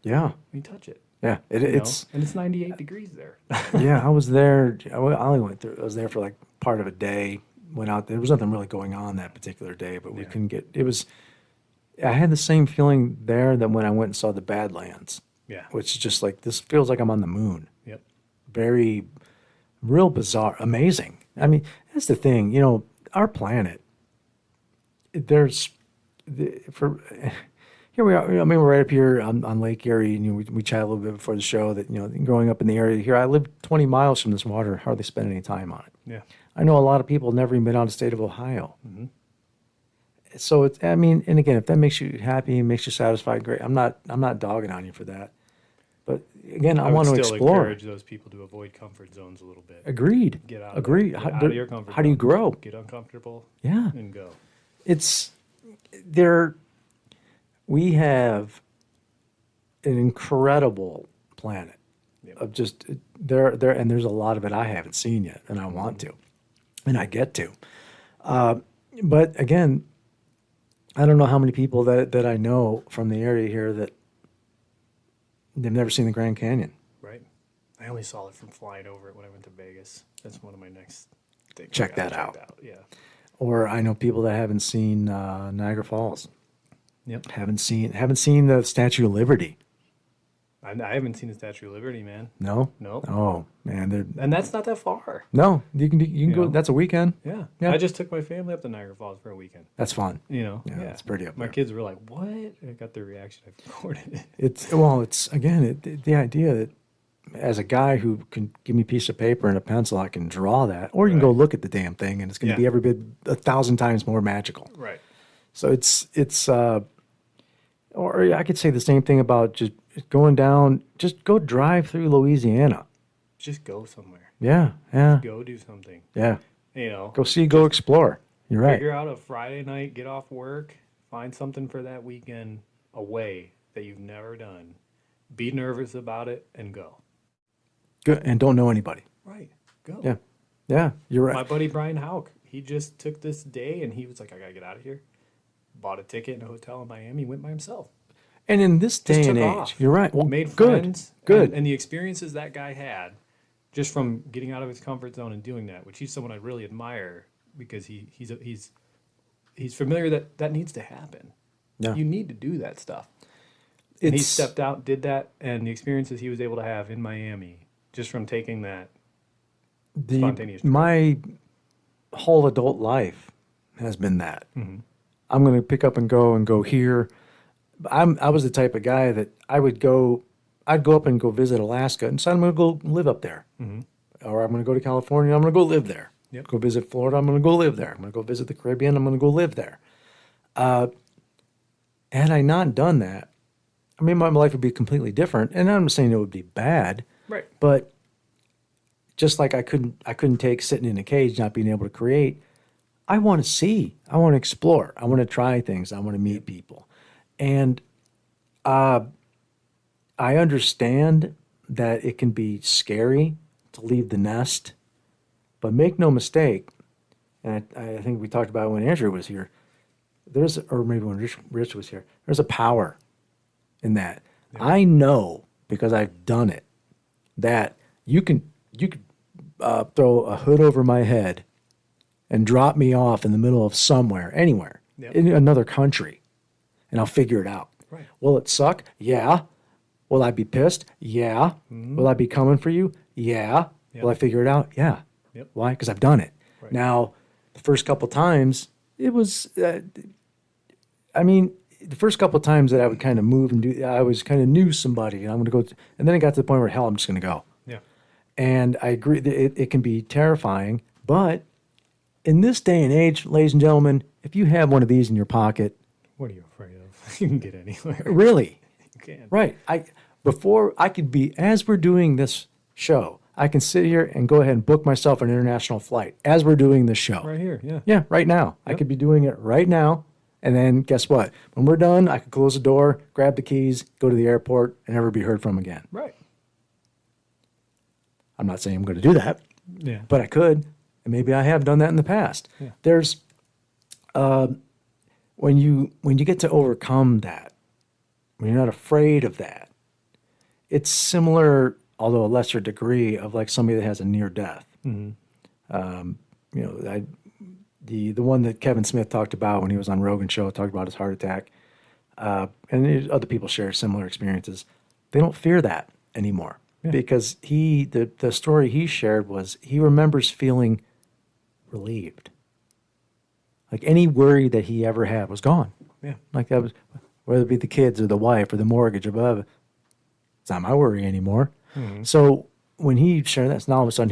Yeah. when you touch it. Yeah. It's and it's 98 degrees there. yeah. I was there. I only went through. I was there for like part of a day. Went out. There was nothing really going on that particular day, but we couldn't get. It was. I had the same feeling there that when I went and saw the Badlands. Yeah. Which is just like, this feels like I'm on the moon. Yep. Very, real bizarre, amazing. I mean, that's the thing. Our planet. Here we are. I mean, we're right up here on Lake Erie, and we chatted a little bit before the show that growing up in the area here, I live 20 miles from this water, hardly spend any time on it. Yeah. I know a lot of people never even been out of the state of Ohio. So it's, I mean, and again, if that makes you happy, makes you satisfied, great. I'm not dogging on you for that. But again, I I would want to still explore. encourage those people to avoid comfort zones a little bit. Agreed. Get out of Agreed. there. How, Get out of your comfort how do you zone. grow? Get uncomfortable Yeah. and go. It's there. We have an incredible planet Yep. of just there, and there's a lot of it I haven't seen yet, and I want to, and I get to. But again, I don't know how many people that I know from the area here that they've never seen the Grand Canyon. Right. I only saw it from flying over it when I went to Vegas. That's one of my next things. Check I gotta that check out. Yeah. Or I know people that haven't seen Niagara Falls, Yep. haven't seen the Statue of Liberty. I haven't seen the Statue of Liberty, man. No, Nope. Oh man, they're And that's not that far. no. You can go. know? That's a weekend. Yeah. Yeah. I just took my family up to Niagara Falls for a weekend. That's fun. Yeah, it's pretty up My there. kids were like, "What?" I got their reaction. I recorded it. It's again the idea that as a guy who can give me a piece of paper and a pencil, I can draw that, or you can go Right. look at the damn thing, and it's going to Yeah. be every bit 1,000 times more magical. Right. So or I could say the same thing about just going down. Just go drive through Louisiana. Just go somewhere. Yeah, yeah, Go do something. yeah. Go Go explore. You're right. figure out a Friday night, get off work, find something for that weekend away that you've never done. Be nervous about it and go. Good, and don't know anybody. Right. Go. Yeah, yeah. You're My right. buddy Brian Hauk, he just took this day and he was like, I gotta get out of here. Bought a ticket in a hotel in Miami, went by himself. And in this day Just and took age, off. you're right. Well, Made good, friends. good. And the experiences that guy had just from getting out of his comfort zone and doing that, which he's someone I really admire because he's familiar that needs to happen. Yeah. You need to do that stuff. And he It's stepped out, did that, and the experiences he was able to have in Miami just from taking that spontaneous trip. my whole adult life has been that. Mm-hmm. I'm going to pick up and go here. I was the type of guy that I'd go up and go visit Alaska and decide I'm going to go live up there. Mm-hmm. Or I'm going to go to California, I'm going to go live there. Yep. Go visit Florida, I'm going to go live there. I'm going to go visit the Caribbean, I'm going to go live there. Had I not done that, I mean, my life would be completely different. And I'm not saying it would be bad, Right. but just like I couldn't take sitting in a cage, not being able to create. I want to see, I want to explore, I want to try things, I want to meet people. And I understand that it can be scary to leave the nest, but make no mistake, and I think we talked about it when Andrew was here, or maybe when Rich was here, there's a power in that. Yeah. I know, because I've done it, that you could throw a hood over my head and drop me off in the middle of somewhere, anywhere, Yep. in another country, and I'll figure it out. Right. Will it suck? Yeah. Will I be pissed? Yeah. Mm-hmm. Will I be coming for you? Yeah. Yep. Will I figure it out? Yeah. Yep. Why? Because I've done it. Right. Now, the first couple times, it was, the first couple times that I would kind of move and do, I was kind of knew somebody, and I'm going to go, and then it got to the point where, hell, I'm just going to go. Yeah. And I agree that it can be terrifying, but in this day and age, ladies and gentlemen, if you have one of these in your pocket, What are you afraid of? You can get anywhere. really, You can. right? As we're doing this show, I can sit here and go ahead and book myself an international flight as we're doing this show. Right here. Yeah. Yeah, right now. I could be doing it right now. And then guess what? When we're done, I could close the door, grab the keys, go to the airport, and never be heard from again. Right. I'm not saying I'm going to do that, Yeah. but I could. And maybe I have done that in the past. Yeah. There's, when you get to overcome that, when you're not afraid of that, it's similar, although a lesser degree, of like somebody that has a near death. Mm-hmm. The one that Kevin Smith talked about when he was on Rogan's show, talked about his heart attack, other people share similar experiences. They don't fear that anymore because the story he shared was he remembers feeling relieved. Like any worry that he ever had was gone. Yeah. Like that was, whether it be the kids or the wife or the mortgage or whatever, it's not my worry anymore. Mm-hmm. So when he shared that, so now all of a sudden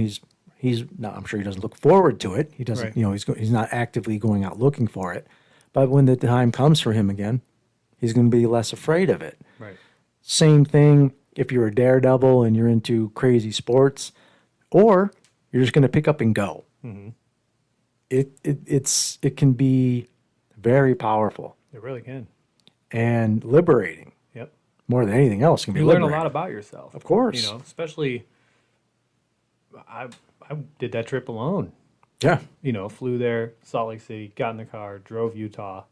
he's not, I'm sure he doesn't look forward to it. He doesn't, Right. he's not actively going out looking for it, But when the time comes for him again, he's going to be less afraid of it. Right. Same thing if you're a daredevil and you're into crazy sports, or you're just going to pick up and go. Mm-hmm. It can be very powerful It really can. and liberating. Yep. More than anything else, it can be You learn a liberating. lot about yourself. Of course. You know, especially I did that trip alone. Yeah. You know, flew there, Salt Lake City, got in the car, drove Utah,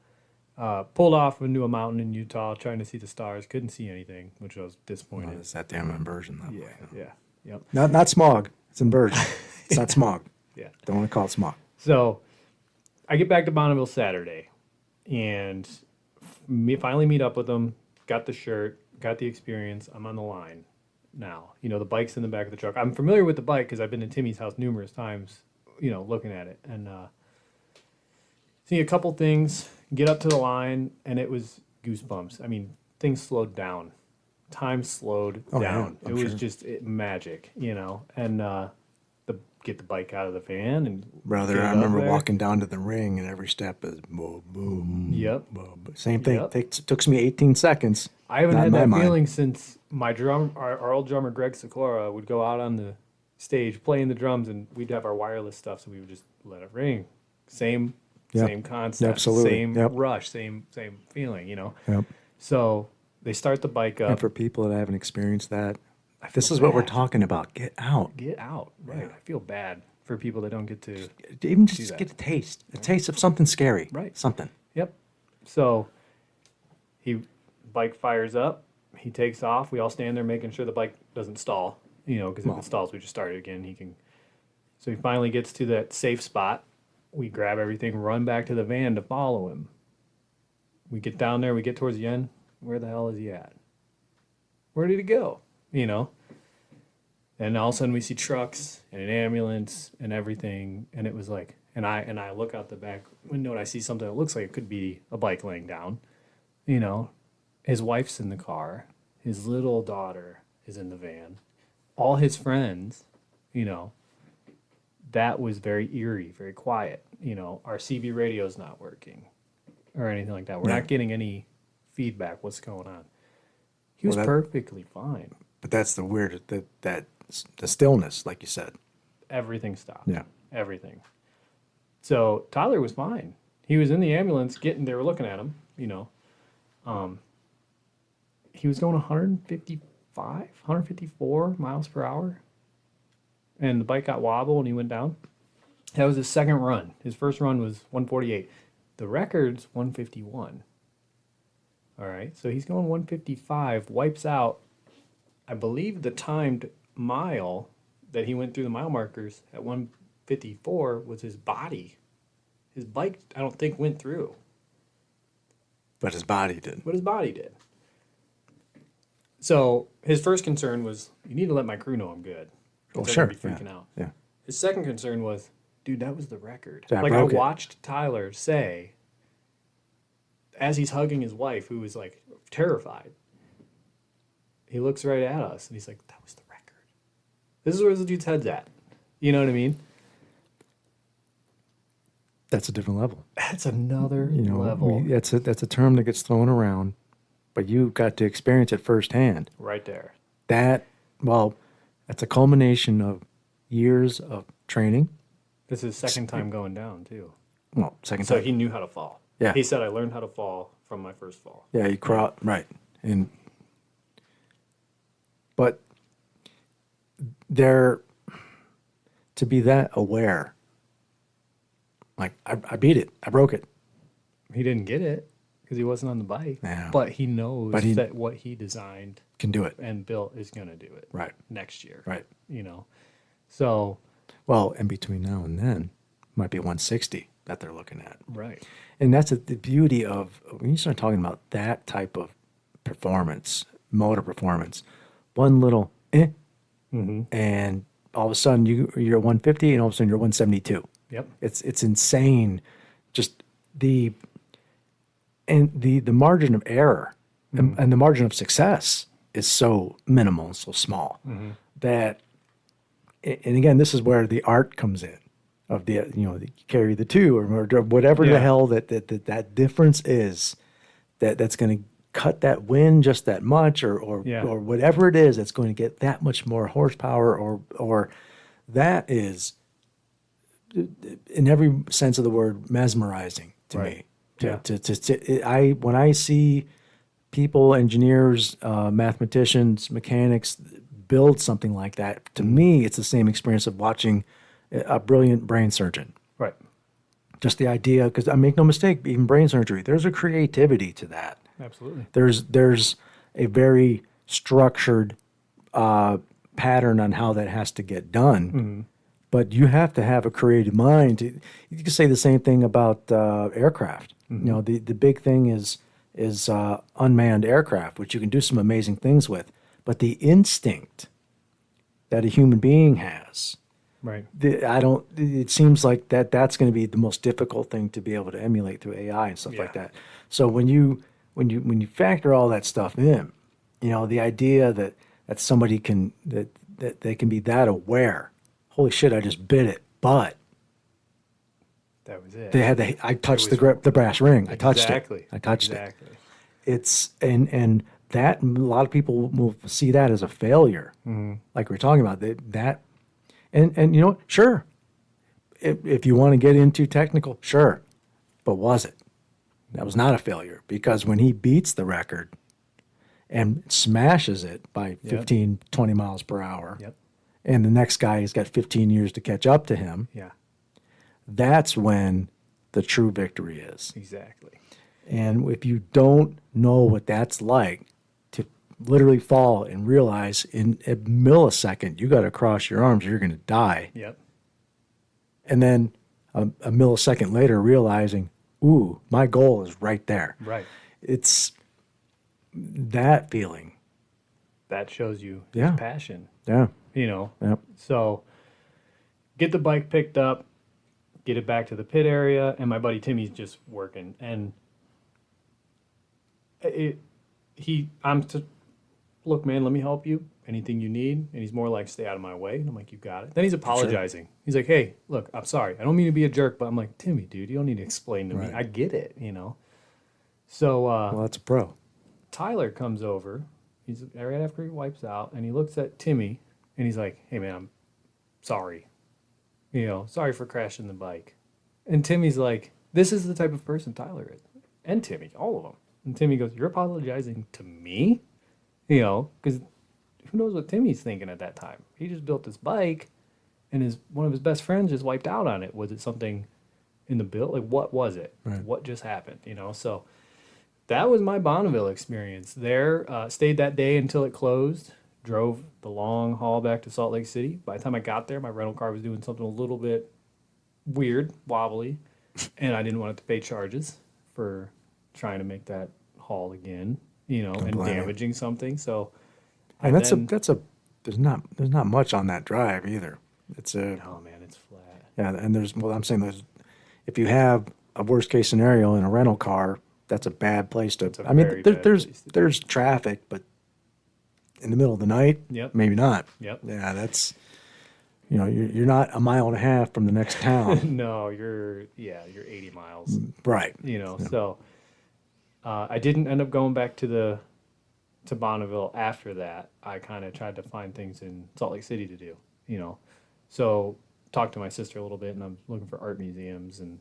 pulled off into a mountain in Utah, trying to see the stars. Couldn't see anything, which I was disappointed. Well, it's that damn inversion. That Yeah, way. yeah, yep. Not smog. It's inversion. It's not smog. Yeah. Don't want to call it smog. So I get back to Bonneville Saturday and finally meet up with them, got the shirt, got the experience. I'm on the line now. You know, the bike's in the back of the truck. I'm familiar with the bike because I've been to Timmy's house numerous times, you know, looking at it. And see a couple things, get up to the line, and it was goosebumps. I mean, things slowed down. Time slowed down. Yeah, it was sure. just magic, you know. And get the bike out of the van and Brother, get it I up remember there. walking down to the ring, and every step is boom, boom. Yep. Boom. Same thing. Yep. Took me 18 seconds. I haven't Not had in my that mind. feeling since our old drummer Greg Sikora would go out on the stage playing the drums, and we'd have our wireless stuff, so we would just let it ring. Same Yep. concept, Absolutely. same Yep. rush, same feeling, you know. Yep. So they start the bike And up. for people that haven't experienced that, I this feel is what we're bad. talking about. Get out. Get out, right? I feel bad for people that don't get to. Even just that. get a taste of something scary. Right. Something. Yep. So bike fires up. He takes off. We all stand there making sure the bike doesn't stall. You know, because if it stalls, we just start it again. He can. So he finally gets to that safe spot. We grab everything, run back to the van to follow him. We get down there. We get towards the end. Where the hell is he at? Where did he go? You know. And all of a sudden we see trucks and an ambulance and everything, and it was like, and I look out the back window and I see something that looks like it could be a bike laying down. You know, his wife's in the car, his little daughter is in the van, all his friends, you know. That was very eerie, very quiet. You know, our CB radio's not working or anything like that. We're Yeah. not getting any feedback. What's going on? He was Well, perfectly fine. But that's the weird, the stillness, like you said. Everything stopped. Yeah. Everything. So Tyler was fine. He was in the ambulance they were looking at him, you know. He was going 155, 154 miles per hour. And the bike got wobble and he went down. That was his second run. His first run was 148. The record's 151. All right. So he's going 155, wipes out, I believe the timed mile that he went through the mile markers at 154 was his body. His bike, I don't think, went through, But his body did. but his body did. So his first concern was, you need to let my crew know I'm good. 'Cause Oh, they're sure. gonna be freaking Yeah. out. Yeah. His second concern was, dude, that was the record. Yeah, I Like I broke it. watched Tyler say, as he's hugging his wife, who was like terrified, he looks right at us and he's like, that was the record. This is where the dude's head's at. You know what I mean? That's a different level. That's another You know, level that's a term that gets thrown around, but you got to experience it firsthand. right there. That's a culmination of years of training. This is his second time going down, too. Well, second So time. he knew how to fall. Yeah. He said, I learned how to fall from my first fall. Yeah, you crawl right, but there, to be that aware, like I beat it, I broke it. He didn't get it because he wasn't on the bike. Yeah. But he knows But he- that what he designed Can do it. and built is going to do it Right, next year. right. You know? So, Well, and between now and then, might be 160 that they're looking at. right. And that's the beauty of when you start talking about that type of performance, motor performance, one little and all of a sudden you're 150 and all of a sudden you're 172. Yep. It's insane. Just the margin of error and the margin of success is so minimal, so small that, and again, this is where the art comes in. of the, carry the two or whatever the Yeah. hell that difference is, that's going to cut that wind just that much, Yeah. or whatever it is that's going to get that much more horsepower, or that is, in every sense of the word, mesmerizing to Right. me. Yeah. When I see people, engineers, mathematicians, mechanics build something like that, to me, it's the same experience of watching a brilliant brain surgeon. Right. Just the idea, because I make no mistake, even brain surgery, there's a creativity to that. Absolutely. There's a very structured pattern on how that has to get done. But you have to have a creative mind. You can say the same thing about aircraft. The big thing is unmanned aircraft, which you can do some amazing things with. But the instinct that a human being has, Right. it seems like that's going to be the most difficult thing to be able to emulate through AI and stuff like Yeah. that. So when you factor all that stuff in, the idea that somebody can, that they can be that aware. Holy shit, I just bit it. But That was it. I touched was- the brass ring. I touched Exactly. it. I touched it. Exactly. It's and that, a lot of people will see that as a failure. Like we're talking about that and sure, if you want to get into technical, sure, but was it? That was not a failure, because when he beats the record and smashes it by 15, 20 miles per hour, Yep. and the next guy has got 15 years to catch up to him, Yeah. that's when the true victory is. Exactly. And if you don't know what that's like, to literally fall and realize in a millisecond you got to cross your arms or you're going to die, Yep. and then a millisecond later realizing, ooh, my goal is right there. Right. It's that feeling. That shows you his Yeah. passion. Yeah. Yep. So get the bike picked up, get it back to the pit area, and my buddy Timmy's just working. And look, man, let me help you. Anything you need. And he's more like, stay out of my way. And I'm like, you got it. Then he's apologizing. He's like, hey, look, I'm sorry. I don't mean to be a jerk, but I'm like, Timmy, dude, you don't need to explain to me. Right. I get it, So Well, that's a pro. Tyler comes over. He's right after he wipes out, and he looks at Timmy, and he's like, hey, man, I'm sorry. Sorry for crashing the bike. And Timmy's like, this is the type of person Tyler is. And Timmy, all of them. And Timmy goes, you're apologizing to me? Because who knows what Timmy's thinking at that time? He just built this bike, and one of his best friends just wiped out on it. Was it something in the build? Like, what was it? Right. What just happened? So that was my Bonneville experience there. Stayed that day until it closed. Drove the long haul back to Salt Lake City. By the time I got there, my rental car was doing something a little bit weird, wobbly, and I didn't want it to pay charges for trying to make that haul again, and blame you. damaging something. So, And that's then- there's not much on that drive either. It's oh man, it's flat. yeah, and I'm saying if you have a worst case scenario in a rental car, that's a bad place to. a I mean, very bad place to be. there's traffic, but in the middle of the night, Yep. maybe not. Yep. Yeah, that's you're not a mile and a half from the next town, No, you're 80 miles. right? So I didn't end up going back to Bonneville after that. I kind of tried to find things in Salt Lake City to do, So talked to my sister a little bit, and I'm looking for art museums and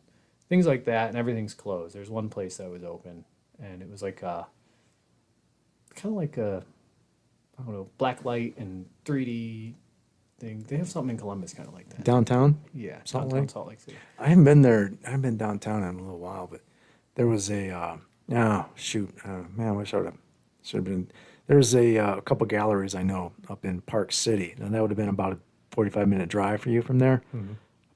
things like that, and everything's closed. There's one place that was open, and it was like kind of like a, I don't know, black light and 3D thing. They have something in Columbus kind of like that. Downtown. Yeah, Salt downtown Lake? Salt Lake City. I haven't been there. I haven't been downtown in a little while, but there was a oh shoot, man, I wish I should have been. There's a couple galleries I know up in Park City, and that would have been about a 45-minute drive for you from there. Mm-hmm.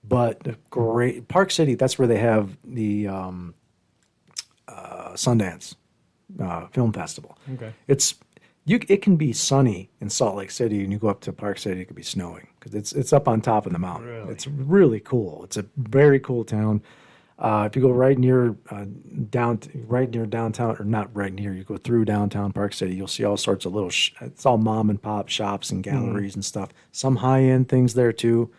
But the great Park City, that's where they have the Sundance Film Festival. Okay. It can be sunny in Salt Lake City, and you go up to Park City, it could be snowing because it's up on top of the mountain. Really? It's really cool. It's a very cool town. If you go right near downtown, or not right near, you go through downtown Park City, you'll see all sorts of little. It's all mom and pop shops and galleries and stuff. Some high end things there too.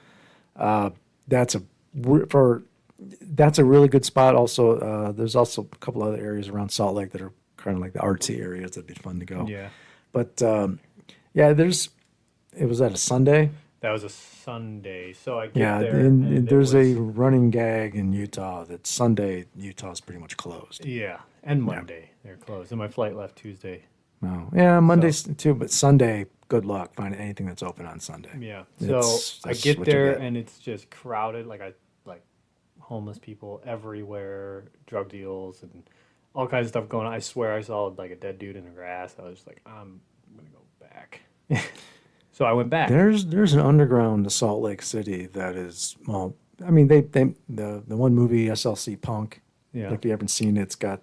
That's a that's a really good spot. Also, there's also a couple other areas around Salt Lake that are kind of like the artsy areas that'd be fun to go. Yeah. But yeah, it was at a Sunday. That was a Sunday. So I get Yeah, there and and there's a running gag in Utah that Sunday Utah's pretty much closed. yeah, and Monday they're closed. And my flight left Tuesday. Oh, yeah, Mondays too, but Sunday, good luck finding anything that's open on Sunday. Yeah. So I That's get what you there get. and it's just crowded. Like homeless people everywhere, drug deals and all kinds of stuff going on. I swear I saw like a dead dude in the grass. I was just like, I'm gonna go back. So I went back. There's an underground to Salt Lake City that is, well, I mean, the one movie SLC Punk. Yeah. If you haven't seen it, it's got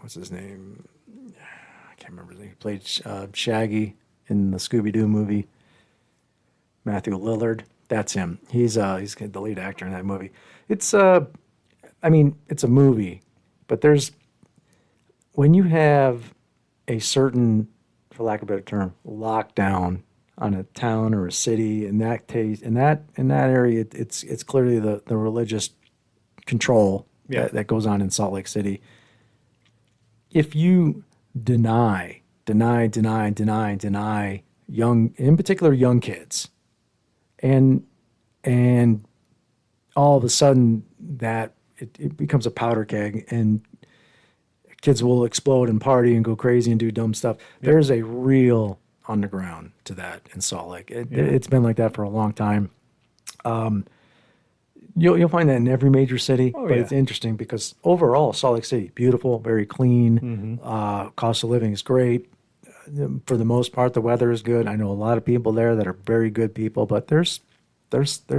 what's his name? I can't remember his name. He played Shaggy in the Scooby Doo movie. Matthew Lillard. That's him. He's the lead actor in that movie. It's I mean, it's a movie, but when you have a certain, for lack of a better term, lockdown on a town or a city, in that case, in that area, it's clearly the religious control that goes on in Salt Lake City. If you deny young, in particular young kids, and all of a sudden that it becomes a powder keg and kids will explode and party and go crazy and do dumb stuff. There's a real underground to that in Salt Lake. It's been like that for a long time. You'll find that in every major city, but it's interesting because overall, Salt Lake City, beautiful, very clean. Cost of living is great. For the most part, the weather is good. I know a lot of people there that are very good people, but there's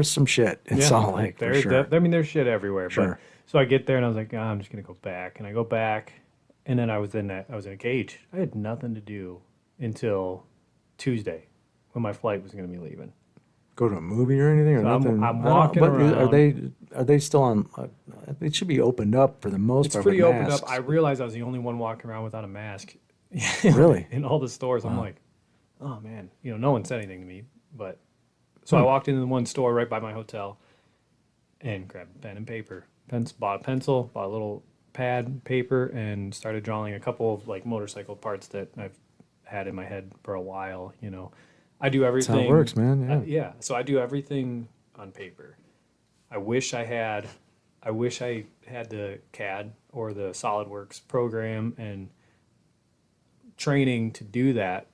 some shit in Salt Lake for sure. I mean, there's shit everywhere. Sure. But, so I get there and I was like, I'm just gonna go back, and I go back, and then I was in a cage. I had nothing to do until Tuesday, when my flight was gonna be leaving. Go to a movie or anything or So nothing. I'm walking around. Are they still on? It should be opened up for the most It's part. pretty with opened up. masks. I realized I was the only one walking around without a mask. Really? In all the stores, I'm like, oh man, no one said anything to me, but so I walked into the one store right by my hotel and grabbed a pen and paper. Bought a pencil, bought a little pad, paper, and started drawing a couple of like motorcycle parts that I've had in my head for a while. I do everything. That's how it works, man. Yeah. So I do everything on paper. I wish I had the CAD or the SolidWorks program and training to do that,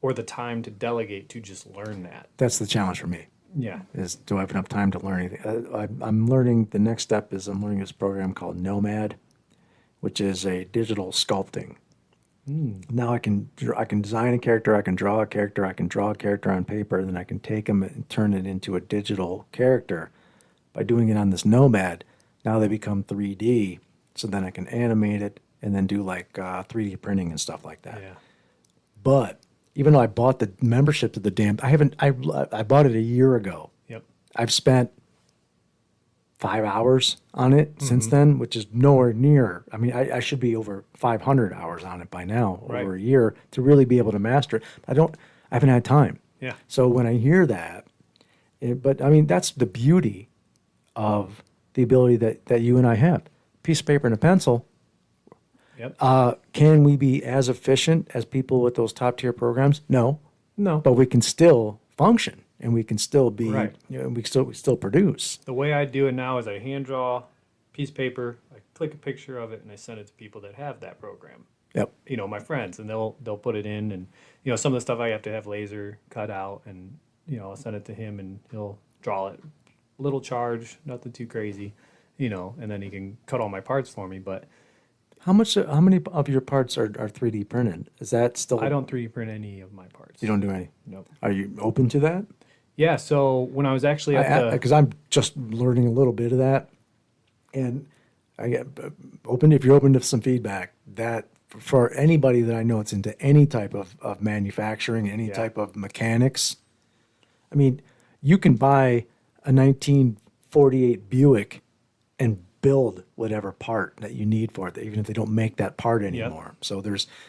or the time to delegate to just learn that. That's the challenge for me. Yeah. Is do I have enough time to learn anything? I'm learning. The next step is I'm learning this program called Nomad, which is a digital sculpting. Now I can design a character, I can draw a character, I can draw a character on paper, then I can take them and turn it into a digital character. By doing it on this Nomad, now they become 3D, so then I can animate it and then do like 3D printing and stuff like that. Yeah. But even though I bought the membership to the damn, I bought it a year ago. Yep. I've spent 5 hours on it since then, which is nowhere near. I mean, I should be over 500 hours on it by now, over a year, to really be able to master it. I haven't had time. Yeah. So when I hear that, but I mean, that's the beauty of the ability that you and I have. Piece of paper and a pencil. Yep. Can we be as efficient as people with those top tier programs? No. But we can still function. And we can still be, we still produce. The way I do it now is I hand draw piece of paper, I click a picture of it, and I send it to people that have that program. Yep. My friends, and they'll put it in, and some of the stuff I have to have laser cut out, and I'll send it to him, and he'll draw it. Little charge, nothing too crazy, and then he can cut all my parts for me. But how many of your parts are 3D printed? Is that still? I don't 3D print any of my parts. You don't do any? Nope. Are you open to that? Yeah, so when I was actually because I'm just learning a little bit of that, and I get open. If you're open to some feedback, that for anybody that I know, it's into any type of manufacturing, any type of mechanics. I mean, you can buy a 1948 Buick and build whatever part that you need for it, even if they don't make that part anymore. So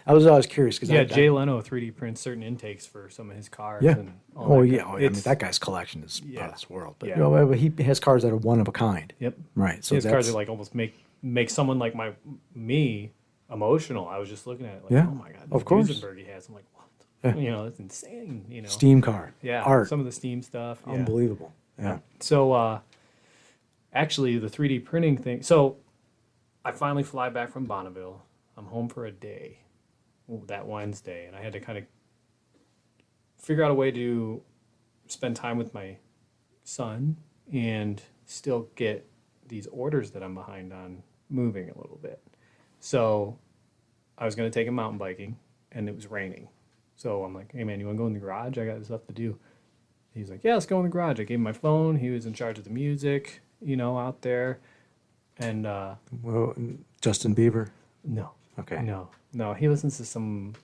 I was always curious because Yeah, Jay Leno 3D prints certain intakes for some of his cars. Yeah. And Oh yeah. I mean, that guy's collection is out of this world. But he has cars that are one of a kind. Yep. Right. So his cars that like almost make someone like me emotional. I was just looking at it like, oh my god, of course. Duesenberg he has. I'm like, what? Yeah. That's insane. Steam car. Yeah. Art. Some of the steam stuff. Yeah. Unbelievable. Yeah. So actually, the 3D printing thing. So I finally fly back from Bonneville. I'm home for a day that Wednesday, and I had to kind of figure out a way to spend time with my son and still get these orders that I'm behind on moving a little bit. So I was going to take him mountain biking, and it was raining. So I'm like, hey, man, you want to go in the garage? I got stuff to do. He's like, yeah, let's go in the garage. I gave him my phone. He was in charge of the music, out there. And well, Justin Bieber? No. Okay. No. He listens to some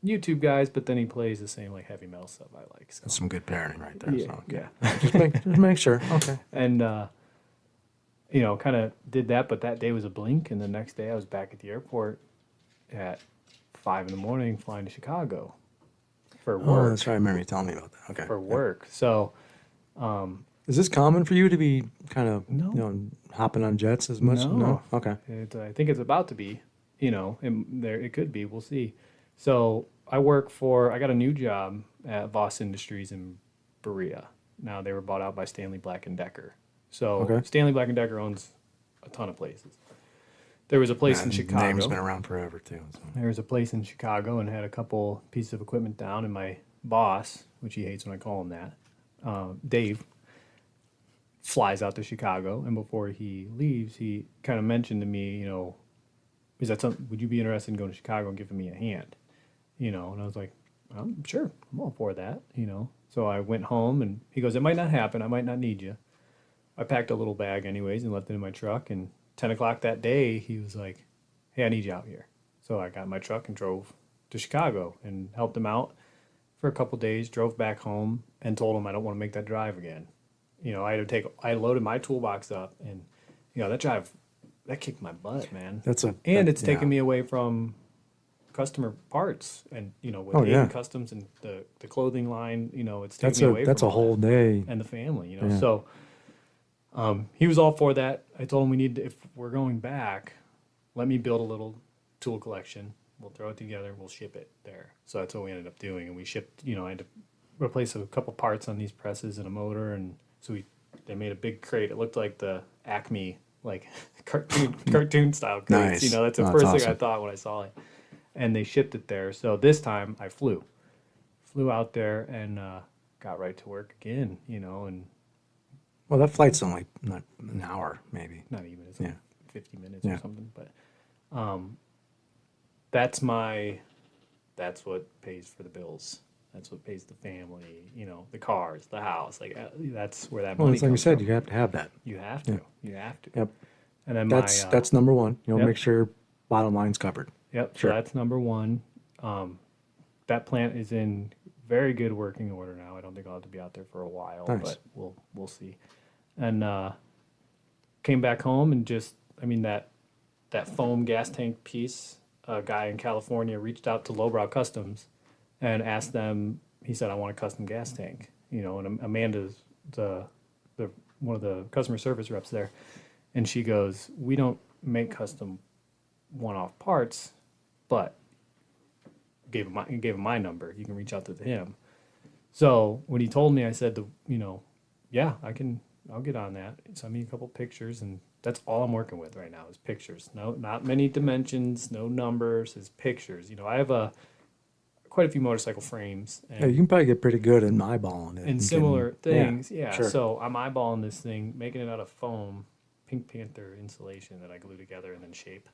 YouTube guys, but then he plays the same like heavy metal stuff I like. So. That's some good parenting right there. Yeah. So, okay. Yeah. just make sure. Okay. And kind of did that, but that day was a blink, and the next day I was back at the airport at 5 a.m. flying to Chicago for work. Oh, that's right. I remember you telling me about that. Okay. For work. So. Is this common for you to be kind of No. Hopping on jets as much? No. Okay. I think it's about to be, and there it could be. We'll see. So I got a new job at Voss Industries in Berea. Now they were bought out by Stanley Black & Decker. So Stanley Black & Decker owns a ton of places. There was a place in Chicago. Name's been around forever too. So. There was a place in Chicago and had a couple pieces of equipment down, and my boss, which he hates when I call him that, Dave, flies out to Chicago, and before he leaves, he kind of mentioned to me, is that something? Would you be interested in going to Chicago and giving me a hand? And I was like, sure, I'm all for that. So I went home, and he goes, it might not happen. I might not need you. I packed a little bag anyways and left it in my truck. And 10 o'clock that day, he was like, hey, I need you out here. So I got in my truck and drove to Chicago and helped him out for a couple days. Drove back home and told him I don't want to make that drive again. I loaded my toolbox up, and that drive, that kicked my butt, man. It's taken me away from customer parts, and with ADEN Customs and the clothing line, it's taken me away. That's from a whole day, and the family, So, he was all for that. I told him if we're going back, let me build a little tool collection. We'll throw it together. We'll ship it there. So that's what we ended up doing, and we shipped. I had to replace a couple parts on these presses and a motor, and so they made a big crate. It looked like the Acme cartoon style crates. Nice. That's the first thing I thought when I saw it. And they shipped it there. So this time I flew out there and got right to work again. And well, that flight's only not an hour, maybe. not even. It's like 50 minutes or something. But that's what pays for the bills. That's what pays the family, the cars, the house. Like that's where that money it's like you comes said, from. you have to have that. You have to. You have to. Yep. And then that's number one. Make sure bottom line's covered. Yep. Sure. So that's number one. That plant is in very good working order now. I don't think I'll have to be out there for a while, but we'll see. And came back home and that foam gas tank piece. A guy in California reached out to Lowbrow Customs and asked them. He said, "I want a custom gas tank." And Amanda's one of the customer service reps there, and she goes, "We don't make custom one-off parts, but." Gave him my number. You can reach out to him. So when he told me, I said, yeah, I'll get on that. Send me a couple pictures, and that's all I'm working with right now is pictures. No, not many dimensions, no numbers, it's pictures. I have quite a few motorcycle frames. And you can probably get pretty good at eyeballing it. And similar things, yeah. Sure. So I'm eyeballing this thing, making it out of foam, Pink Panther insulation that I glue together and then shape.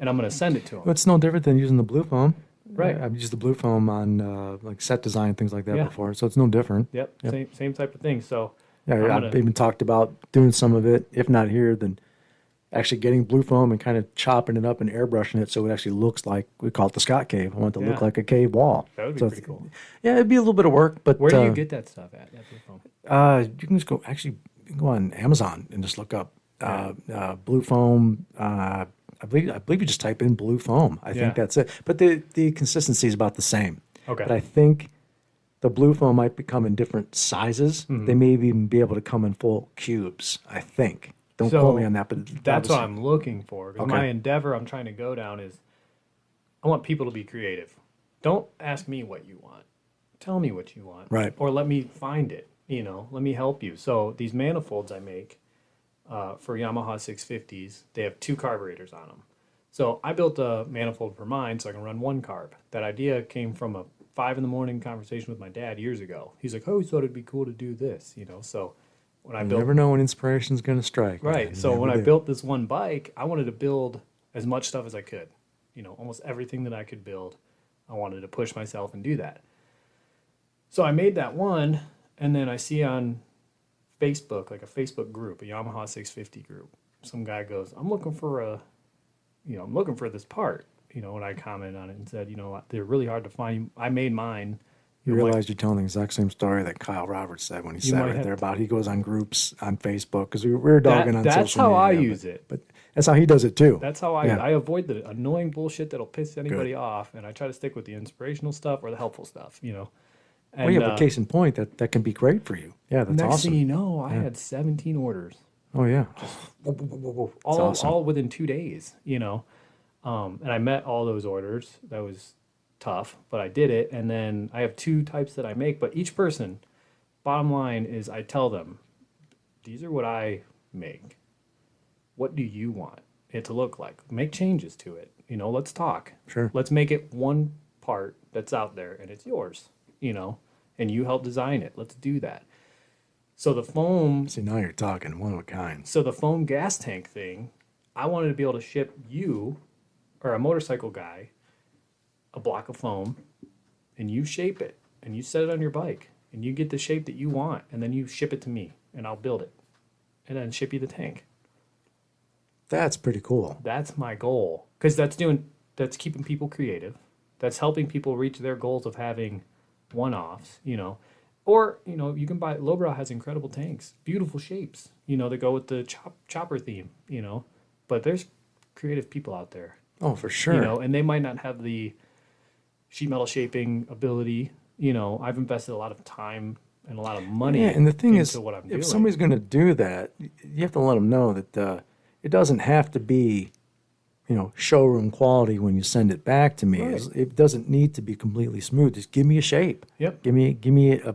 And I'm going to send it to him. It's no different than using the blue foam. Right. I've used the blue foam on like set design, things like that before, so it's no different. Yep. Same type of thing. So I've even talked about doing some of it, if not here, then actually getting blue foam and kind of chopping it up and airbrushing it so it actually looks like, we call it the Scott Cave. I want it to look like a cave wall. That would be pretty cool. Yeah, it'd be a little bit of work, but where do you get that stuff at blue foam? You can just go on Amazon and just look up blue foam. I believe you just type in blue foam. I Yeah. think that's it. But the consistency is about the same. Okay. But I think the blue foam might come in different sizes. Mm-hmm. They may even be able to come in full cubes. I think. Don't quote me on that, but that's what obviously- I'm looking for. 'Cause Okay. my endeavor I'm trying to go down is I want people to be creative. Don't ask me what you want. Tell me what you want. Right. Or let me find it. Let me help you. So these manifolds I make for Yamaha 650s, they have 2 carburetors on them. So I built a manifold for mine so I can run 1 carb. That idea came from a 5 a.m. conversation with my dad years ago. He's like, "Oh, he thought it'd be cool to do this," So when I You built, never know when inspiration's going to strike. right. man. You So never when I do. built this one bike, I wanted to build as much stuff as I could. Almost everything that I could build, I wanted to push myself and do that. So I made that one, and then I see on Facebook, like a Facebook group, a Yamaha 650 group, some guy goes, I'm looking for this part, and I commented on it and said, they're really hard to find. I made mine. You might- realize you're telling the exact same story that Kyle Roberts said when he You sat might right have there to- about he goes on groups on Facebook because we were dogging on that's social how I media. use it. But that's how he does it too. That's how Yeah. I avoid the annoying bullshit that'll piss anybody off, and I try to stick with the inspirational stuff or the helpful stuff, And, Well, yeah, but case in point, that can be great for you. Yeah, that's next awesome. thing you know, I had 17 orders. Oh yeah, all awesome. all within 2 days, and I met all those orders. That was tough, but I did it. And then I have 2 types that I make, but each person, bottom line is I tell them, these are what I make. What do you want it to look like? Make changes to it. Let's talk. Sure. Let's make it one part that's out there and it's yours, and you help design it. Let's do that. So the foam See, now you're talking one of a kind. So the foam gas tank thing, I wanted to be able to ship you or a motorcycle guy a block of foam, and you shape it and you set it on your bike and you get the shape that you want, and then you ship it to me and I'll build it and then ship you the tank. That's pretty cool. That's my goal, because that's keeping people creative. That's helping people reach their goals of having one-offs, Or, you can buy, Lowbrow has incredible tanks, beautiful shapes, that go with the chopper theme, But there's creative people out there, Oh, for sure. and they might not have the sheet metal shaping ability. I've invested a lot of time and a lot of money Yeah, and the thing into is, what I'm if doing. somebody's going to do that, you have to let them know that it doesn't have to be, showroom quality when you send it back to me. Right. It doesn't need to be completely smooth. Just give me a shape. Yep. Give me a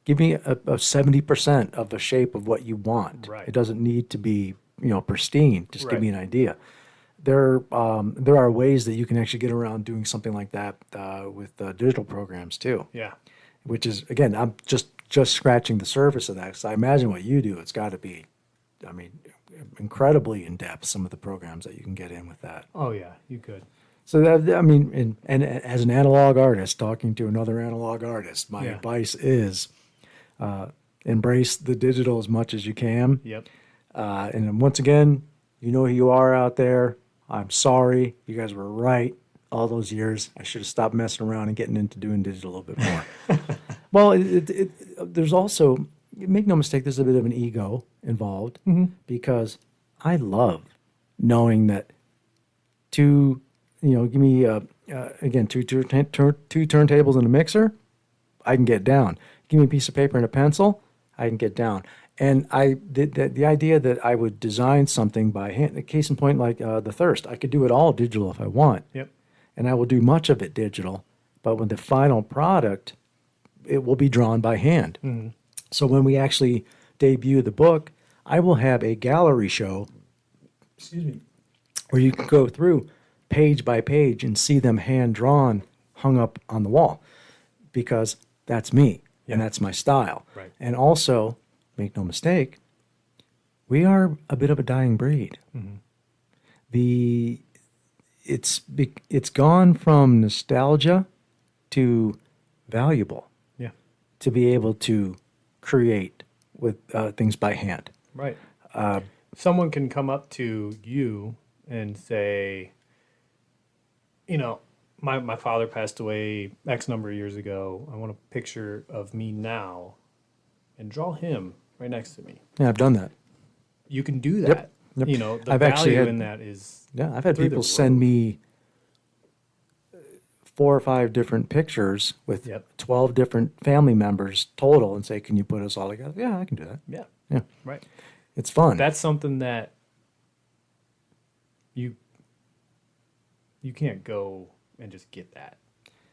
70% of the shape of what you want. Right. It doesn't need to be, pristine. Just give Right. me an idea. There are ways that you can actually get around doing something like that with digital programs too. Yeah. Which is, again, I'm just scratching the surface of that. Because I imagine what you do, it's got to be, incredibly in depth. Some of the programs that you can get in with that. Oh yeah, you could. So that, and as an analog artist, talking to another analog artist, my Yeah. advice is embrace the digital as much as you can. Yep. And then once again, you know who you are out there. I'm sorry. You guys were right all those years. I should have stopped messing around and getting into doing digital a little bit more. Well, there's also, make no mistake, there's a bit of an ego involved because I love knowing that give me, again, two turntables and a mixer, I can get down. Give me a piece of paper and a pencil, I can get down. And I did the idea that I would design something by hand. A case in point, like the Thirst, I could do it all digital if I want. Yep. And I will do much of it digital, but with the final product, it will be drawn by hand. Mm-hmm. So when we actually debut the book, I will have a gallery show, where you can go through page by page and see them hand drawn, hung up on the wall, because that's me and Yeah. that's my style. Right. And also, make no mistake, we are a bit of a dying breed. It's gone from nostalgia to valuable Yeah. to be able to create with things by hand. Right. Someone can come up to you and say, my father passed away X number of years ago. I want a picture of me now, and draw him right next to me. Yeah, I've done that. you can do that. Yep. You know, the I've actually value had- in that is Yeah, I've had through the people send roof. me 4 or 5 different pictures with Yep. 12 different family members total and say, can you put us all together? Yeah, I can do that. Yeah, Yeah, right. it's fun. That's something that you can't go and just get that.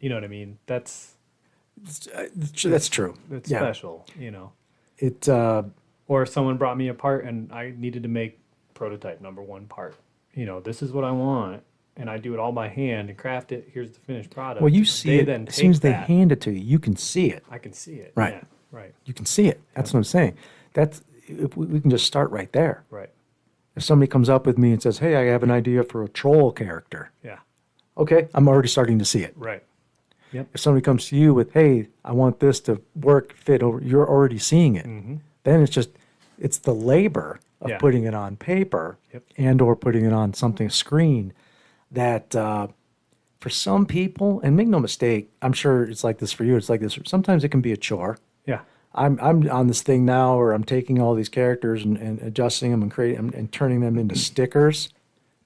You know what I mean? That's That's true. it's Yeah. special, you know. It, Or if someone brought me a part and I needed to make prototype number 1 part. You know, this is what I want, and I do it all by hand and craft it. Here's the finished product. well, you see They it then as soon as take they that. hand it to you. You can see it. I can see it. Right. Yeah, right. You can see it. That's what I'm saying. That's if we can just start right there. Right. If somebody comes up with me and says, "Hey, I have an idea for a troll character," Yeah. okay, I'm already starting to see it. Right. Yep. If somebody comes to you with, "Hey, I want this to work, fit over," you're already seeing it. Then it's the labor of Yeah. putting it on paper Yep. and or putting it on something screen that for some people, and make no mistake, I'm sure it's like this for you. It's like this. Sometimes it can be a chore. Yeah. I'm on this thing now where I'm taking all these characters and adjusting them and creating and turning them into stickers.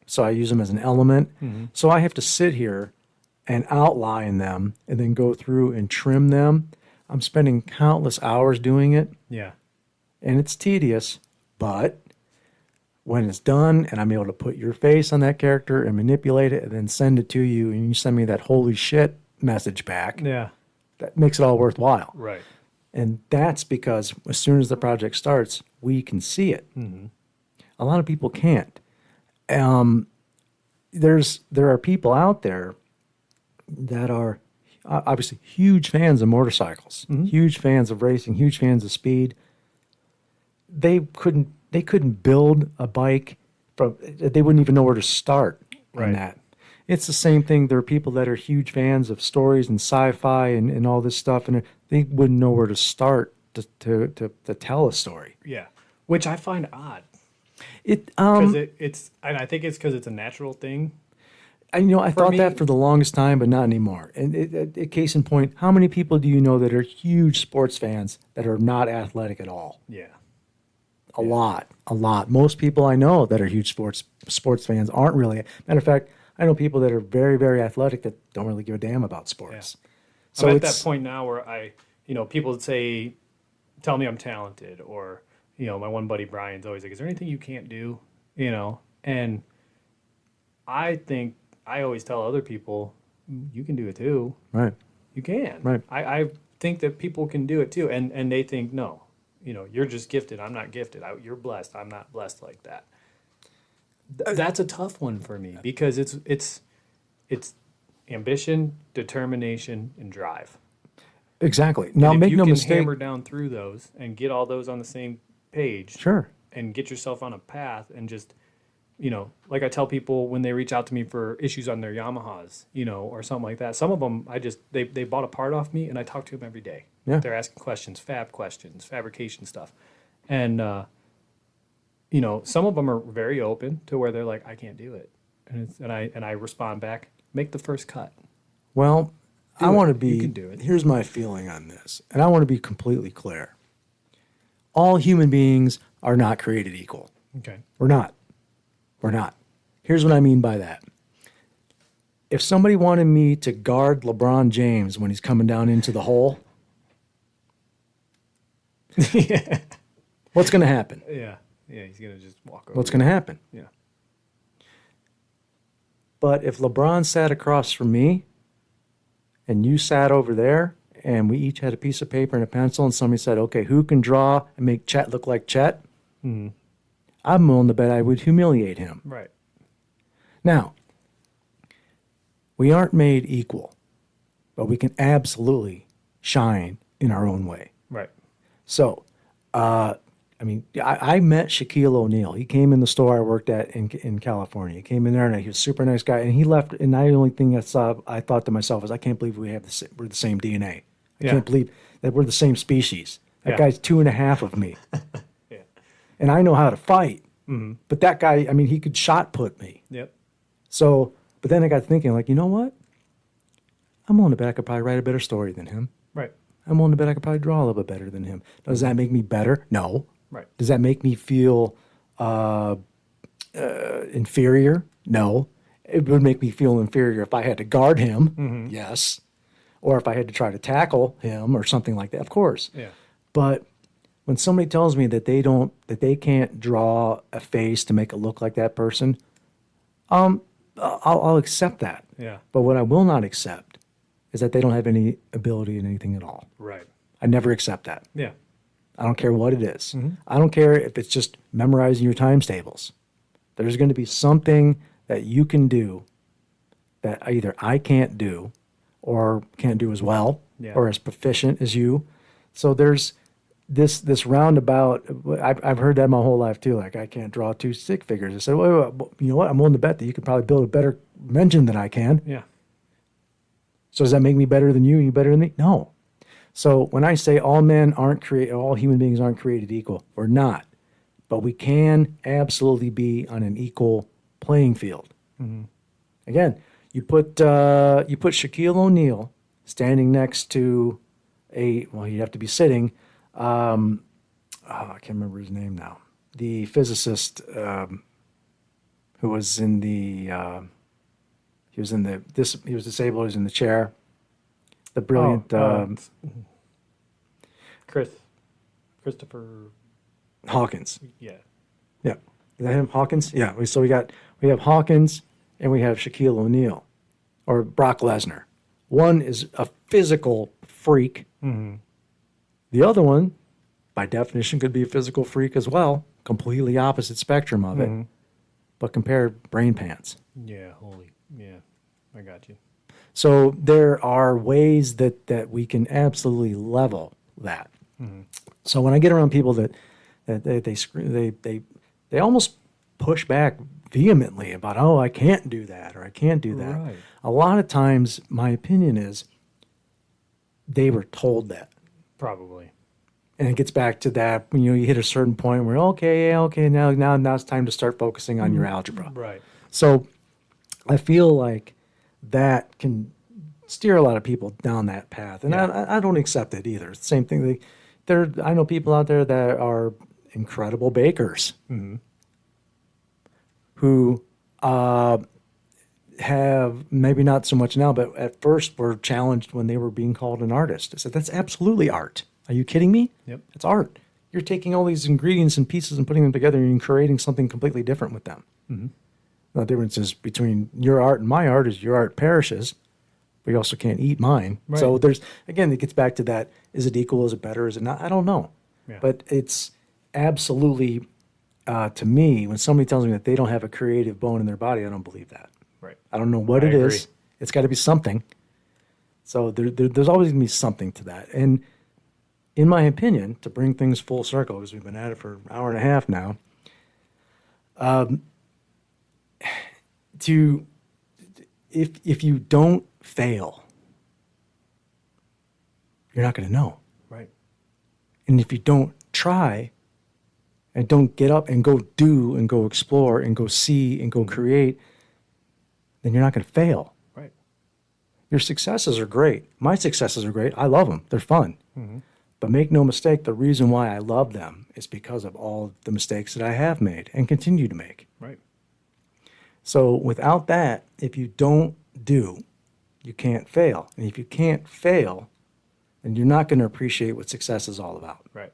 So I use them as an element. So I have to sit here and outline them and then go through and trim them. I'm spending countless hours doing it, Yeah. and it's tedious, but when it's done and I'm able to put your face on that character and manipulate it and then send it to you and you send me that holy shit message back, Yeah. that makes it all worthwhile. Right. And that's because as soon as the project starts, we can see it. A lot of people can't. There are people out there that are obviously huge fans of motorcycles, huge fans of racing, huge fans of speed. They couldn't build a bike from. They wouldn't even know where to start on Right. that. It's the same thing. There are people that are huge fans of stories and sci-fi and all this stuff, and they wouldn't know where to start to tell a story. Yeah. Which I find odd It because it's and I think it's because it's a natural thing. I thought me- that for the longest time, but not anymore. And case in point, how many people do you know that are huge sports fans that are not athletic at all? Yeah. A lot. Most people I know that are huge sports fans aren't really. Matter of fact, I know people that are very, very athletic that don't really give a damn about sports. So I'm at that point now where people say, tell me I'm talented, or, my one buddy Brian's always like, is there anything you can't do? And I think I always tell other people, you can do it too. Right. You can. Right. I think that people can do it too. And they think, no, you're just gifted. I'm not gifted. You're blessed. I'm not blessed like that. That's a tough one for me because it's ambition, determination, and drive. Exactly. Now, And if make you no can mistake. hammer down through those and get all those on the same page, Sure. and get yourself on a path and just, like I tell people when they reach out to me for issues on their Yamahas, or something like that. Some of them they bought a part off me and I talk to them every day. Yeah. They're asking questions, fabrication stuff. And, some of them are very open to where they're like, I can't do it. And I respond back, make the first cut. Well, I it. want to be. You can do it. Here's my feeling on this, and I want to be completely clear. All human beings are not created equal. Okay. We're not. We're not. Here's what I mean by that. If somebody wanted me to guard LeBron James when he's coming down into the hole, what's going to happen? Yeah. Yeah. He's going to just walk over. What's going to happen? Yeah. But if LeBron sat across from me and you sat over there and we each had a piece of paper and a pencil and somebody said, okay, who can draw and make Chet look like Chet? I'm willing to bet I would humiliate him. Right. Now, we aren't made equal, but we can absolutely shine in our own way. Right. So, I met Shaquille O'Neal. He came in the store I worked at in California. He came in there and he was a super nice guy. And he left. And the only thing I thought to myself is, I can't believe we're the same DNA. I Yeah. can't believe that we're the same species. That Yeah. guy's 2.5 of me. Yeah. And I know how to fight. But that guy, he could shot put me. Yep. So, but then I got thinking, like, you know what? I'm willing to bet I could probably write a better story than him. Right. I'm willing to bet I could probably draw a little bit better than him. Does that make me better? No. Right. Does that make me feel inferior? No. It would make me feel inferior if I had to guard him. Yes. Or if I had to try to tackle him or something like that. Of course. Yeah. But when somebody tells me that they can't draw a face to make it look like that person, I'll accept that. Yeah. But what I will not accept is that they don't have any ability in anything at all. Right. I never accept that. Yeah. I don't care what it is. I don't care if it's just memorizing your times tables. There's going to be something that you can do that either I can't do or can't do as well Yeah. or as proficient as you. So there's this roundabout. I've heard that my whole life too. Like, I can't draw two stick figures. I said, well, you know what? I'm willing to bet that you could probably build a better engine than I can. Yeah. So does that make me better than you? You better than me? No. So when I say all human beings aren't created equal, we're not. But we can absolutely be on an equal playing field. Again, you put Shaquille O'Neal standing next to you'd have to be sitting. I can't remember his name now. The physicist who was in the he was disabled. He was in the chair. The brilliant Christopher. Hawkins. Yeah. Yeah, is that him? Hawkins. Yeah. So we have Hawkins and we have Shaquille O'Neal or Brock Lesnar. One is a physical freak. The other one, by definition, could be a physical freak as well. Completely opposite spectrum of it. But compare brain pants. Yeah. Yeah. I got you. So there are ways that we can absolutely level that. So when I get around people that they almost push back vehemently about, oh, I can't do that or I can't do that. Right. A lot of times, my opinion is they were told that. Probably. And it gets back to that when you hit a certain point where, okay, now it's time to start focusing on your algebra. Right. So I feel like that can steer a lot of people down that path. And I don't accept it either. It's the same thing. I know people out there that are incredible bakers who have, maybe not so much now, but at first were challenged when they were being called an artist. I said, that's absolutely art. Are you kidding me? Yep. It's art. You're taking all these ingredients and pieces and putting them together and creating something completely different with them. The difference is between your art and my art is your art perishes, but you also can't eat mine. Right. So again, it gets back to that. Is it equal? Is it better? Is it not? I don't know. Yeah. But it's absolutely, to me, when somebody tells me that they don't have a creative bone in their body, I don't believe that. Right. I don't know what it is. It's got to be something. So there's always going to be something to that. And in my opinion, to bring things full circle, because we've been at it for an hour and a half now, if you don't fail, you're not going to know. Right. And if you don't try and don't get up and go do and go explore and go see and go create, then you're not going to fail. Right. Your successes are great. My successes are great. I love them. They're fun. But make no mistake, the reason why I love them is because of all the mistakes that I have made and continue to make. Right. So without that, if you don't do, you can't fail. And if you can't fail, then you're not going to appreciate what success is all about. Right.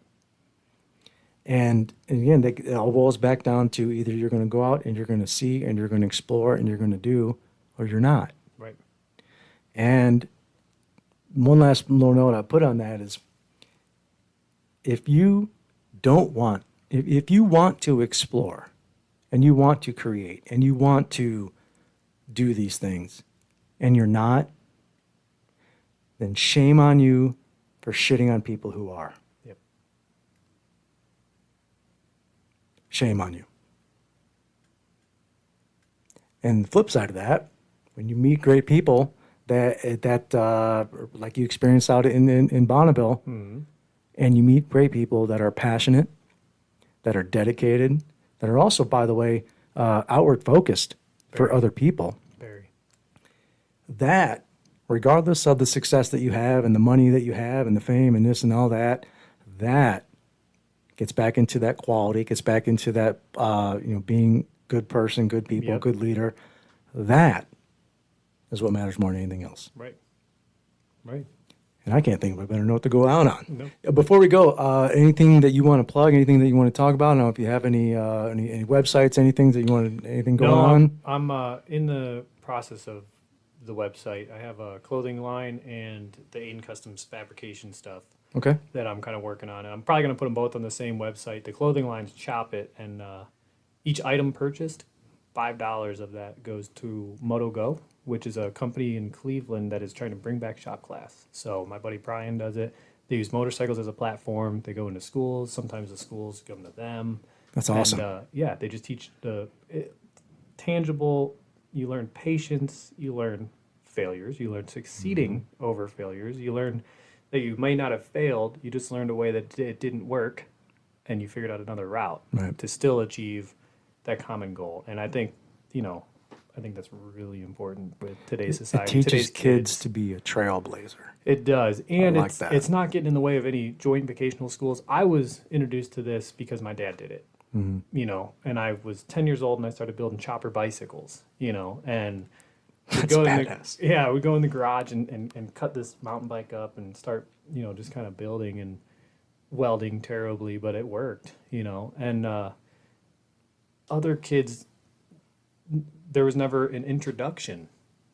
And again, it all boils back down to either you're going to go out and you're going to see and you're going to explore and you're going to do, or you're not. Right. And one last little note I put on that is, if you want to explore and you want to create and you want to do these things and you're not, then shame on you for shitting on people who are. Yep. Shame on you. And the flip side of that, when you meet great people that like you experienced out in Bonneville, and you meet great people that are passionate, that are dedicated, that are also, by the way, outward focused for other people. Very. That, regardless of the success that you have and the money that you have and the fame and this and all that, that gets back into that quality, gets back into that, being good person, good people, Yep. good leader. That is what matters more than anything else. Right. Right. And I can't think of a better note to go out on. Nope. Before we go, anything that you want to plug, anything that you want to talk about? I don't know if you have any websites, anything that you want, anything going on? I'm in the process of the website. I have a clothing line and the ADEN Customs fabrication stuff Okay. that I'm kind of working on. And I'm probably going to put them both on the same website. The clothing line's Chop It, and each item purchased, $5 of that goes to MotoGo, which is a company in Cleveland that is trying to bring back shop class. So my buddy Brian does it. They use motorcycles as a platform. They go into schools. Sometimes the schools come to them. That's awesome. And, they just teach tangible. You learn patience. You learn failures. You learn succeeding over failures. You learn that you may not have failed. You just learned a way that it didn't work, and you figured out another route to still achieve that common goal. And I think, I think that's really important with today's society. It teaches today's kids to be a trailblazer. It does. And like that. It's not getting in the way of any joint vocational schools. I was introduced to this because my dad did it, and I was 10 years old and I started building chopper bicycles, and That's badass. we'd go in the garage and cut this mountain bike up and start, just kind of building and welding terribly, but it worked, and other kids, there was never an introduction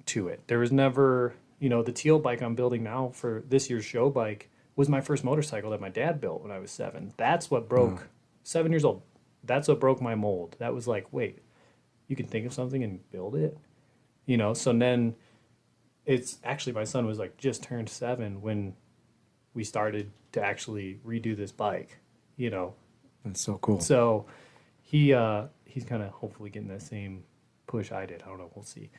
to it. There was never, the teal bike I'm building now for this year's show bike was my first motorcycle that my dad built when I was 7. That's what broke, 7 years old. That's what broke my mold. That was like, wait, you can think of something and build it? So then it's actually, my son was like just turned 7 when we started to actually redo this bike, That's so cool. So he's kind of hopefully getting that same push I did. I don't know. We'll see.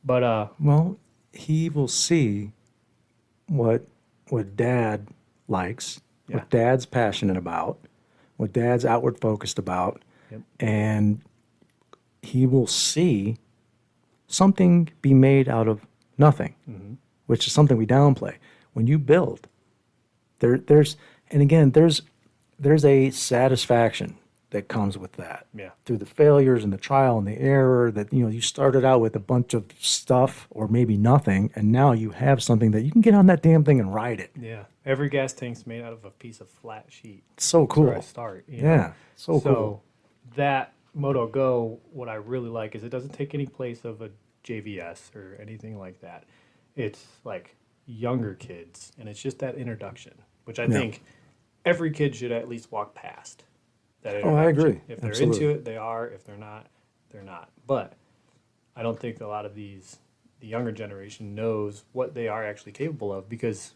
But Well, he will see what dad likes, what dad's passionate about, what dad's outward focused about, and he will see something be made out of nothing, which is something we downplay. When you build, there's a satisfaction that comes with that. Yeah. Through the failures and the trial and the error that, you started out with a bunch of stuff or maybe nothing, and now you have something that you can get on that damn thing and ride it. yeah, every gas tank's made out of a piece of flat sheet. It's so cool. That's where I start. Yeah, so cool. That Moto Go, what I really like is it doesn't take any place of a JVS or anything like that. It's like younger kids, and it's just that introduction, which I think every kid should at least walk past. That Oh, I agree. If they're Absolutely. into it, they are. If they're not, they're not. But I don't think a lot of the younger generation knows what they are actually capable of because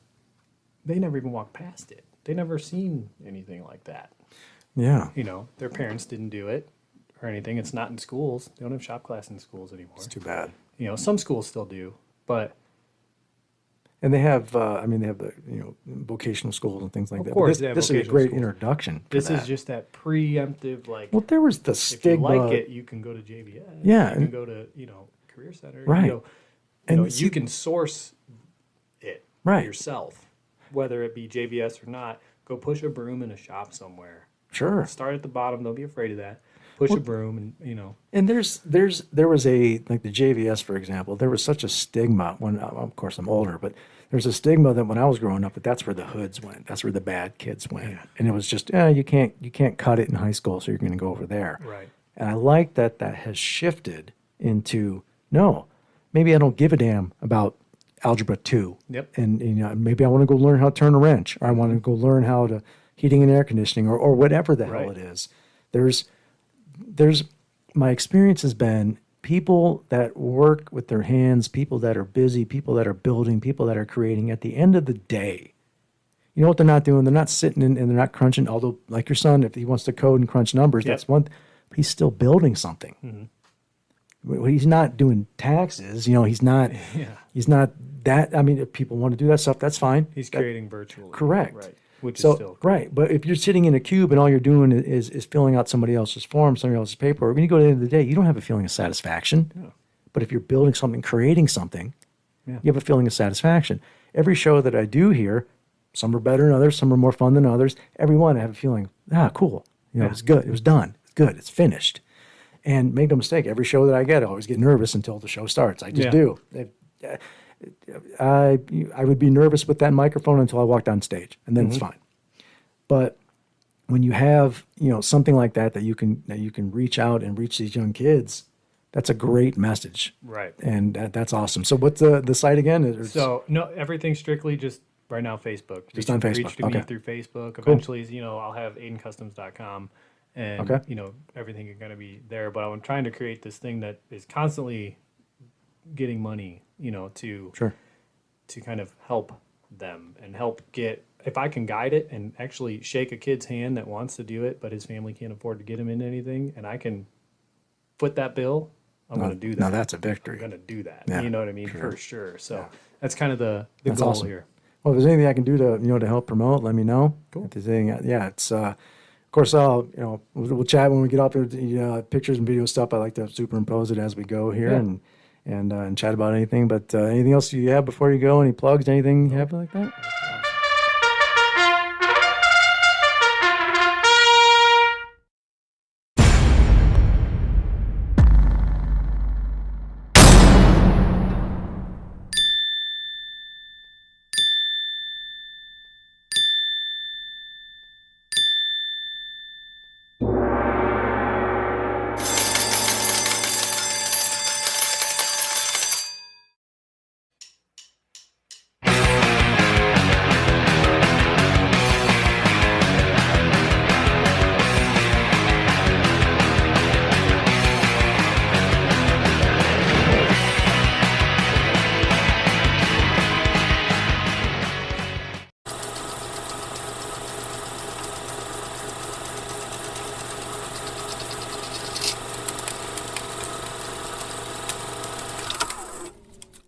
they never even walked past it. They never seen anything like that. Yeah. Their parents didn't do it or anything. It's not in schools. They don't have shop class in schools anymore. It's too bad. Some schools still do, but And they have, they have the, vocational schools and things like that. But course this, they have this is a vocational great schools. introduction. to this that. is just that preemptive, like, Well, there was the if you stigma. like it, you can go to JVS. Yeah, You can and- go to, Career Center. Right. And see- you can source it Right. yourself, whether it be JVS or not. Go push a broom in a shop somewhere. Sure. Start at the bottom. Don't be afraid of that. Push a broom and, And there was a, like the JVS, for example, there was such a stigma when, of course I'm older, but there's a stigma that when I was growing up, that's where the hoods went. That's where the bad kids went. Yeah. And it was just, you can't cut it in high school, so you're going to go over there. Right. And I like that has shifted into, no, maybe I don't give a damn about algebra 2. Yep. And maybe I want to go learn how to turn a wrench, or I want to go learn how to heating and air conditioning, or whatever the hell Right. it is. There's my experience has been people that work with their hands, people that are busy, people that are building, people that are creating. At the end of the day, you know what they're not doing? They're not sitting and they're not crunching. Although, like your son, if he wants to code and crunch numbers, Yep. that's one. But he's still building something. He's not doing taxes. He's not. Yeah. He's not that. I mean, if people want to do that stuff, that's fine. He's creating virtually. Correct. Right. Which So is still cool. right, but if you're sitting in a cube and all you're doing is filling out somebody else's form, somebody else's paperwork, when you go to the end of the day, you don't have a feeling of satisfaction. No. But if you're building something, creating something, Yeah. you have a feeling of satisfaction. Every show that I do here, Some are better than others. Some are more fun than others. Every one I have a feeling, cool. It's good. It was done. It's good. It's finished. And make no mistake, every show that I get, I always get nervous until the show starts. I just do. I would be nervous with that microphone until I walked on stage, and then it's fine. But when you have something like that you can reach out and reach these young kids, that's a great message. Right. And that's awesome. So what's the site again? So no, everything's strictly just right now Facebook. Just on Facebook. Reach to me through Facebook. Eventually, I'll have ADENcustoms.com. And, everything is going to be there. But I'm trying to create this thing that is constantly getting money, to kind of help them and help get, if I can guide it and actually shake a kid's hand that wants to do it, but his family can't afford to get him into anything, and I can foot that bill, I'm going to do that. Now that's a victory. I'm going to do that. Yeah, you know what I mean? For sure. So that's kind of the goal awesome. here. Well, if there's anything I can do to help promote, let me know. Cool. If there's anything, it's of course, we'll chat when we get up there. Pictures and video stuff. I like to superimpose it as we go here and chat about anything. But anything else you have before you go? Any plugs? Anything you have like that?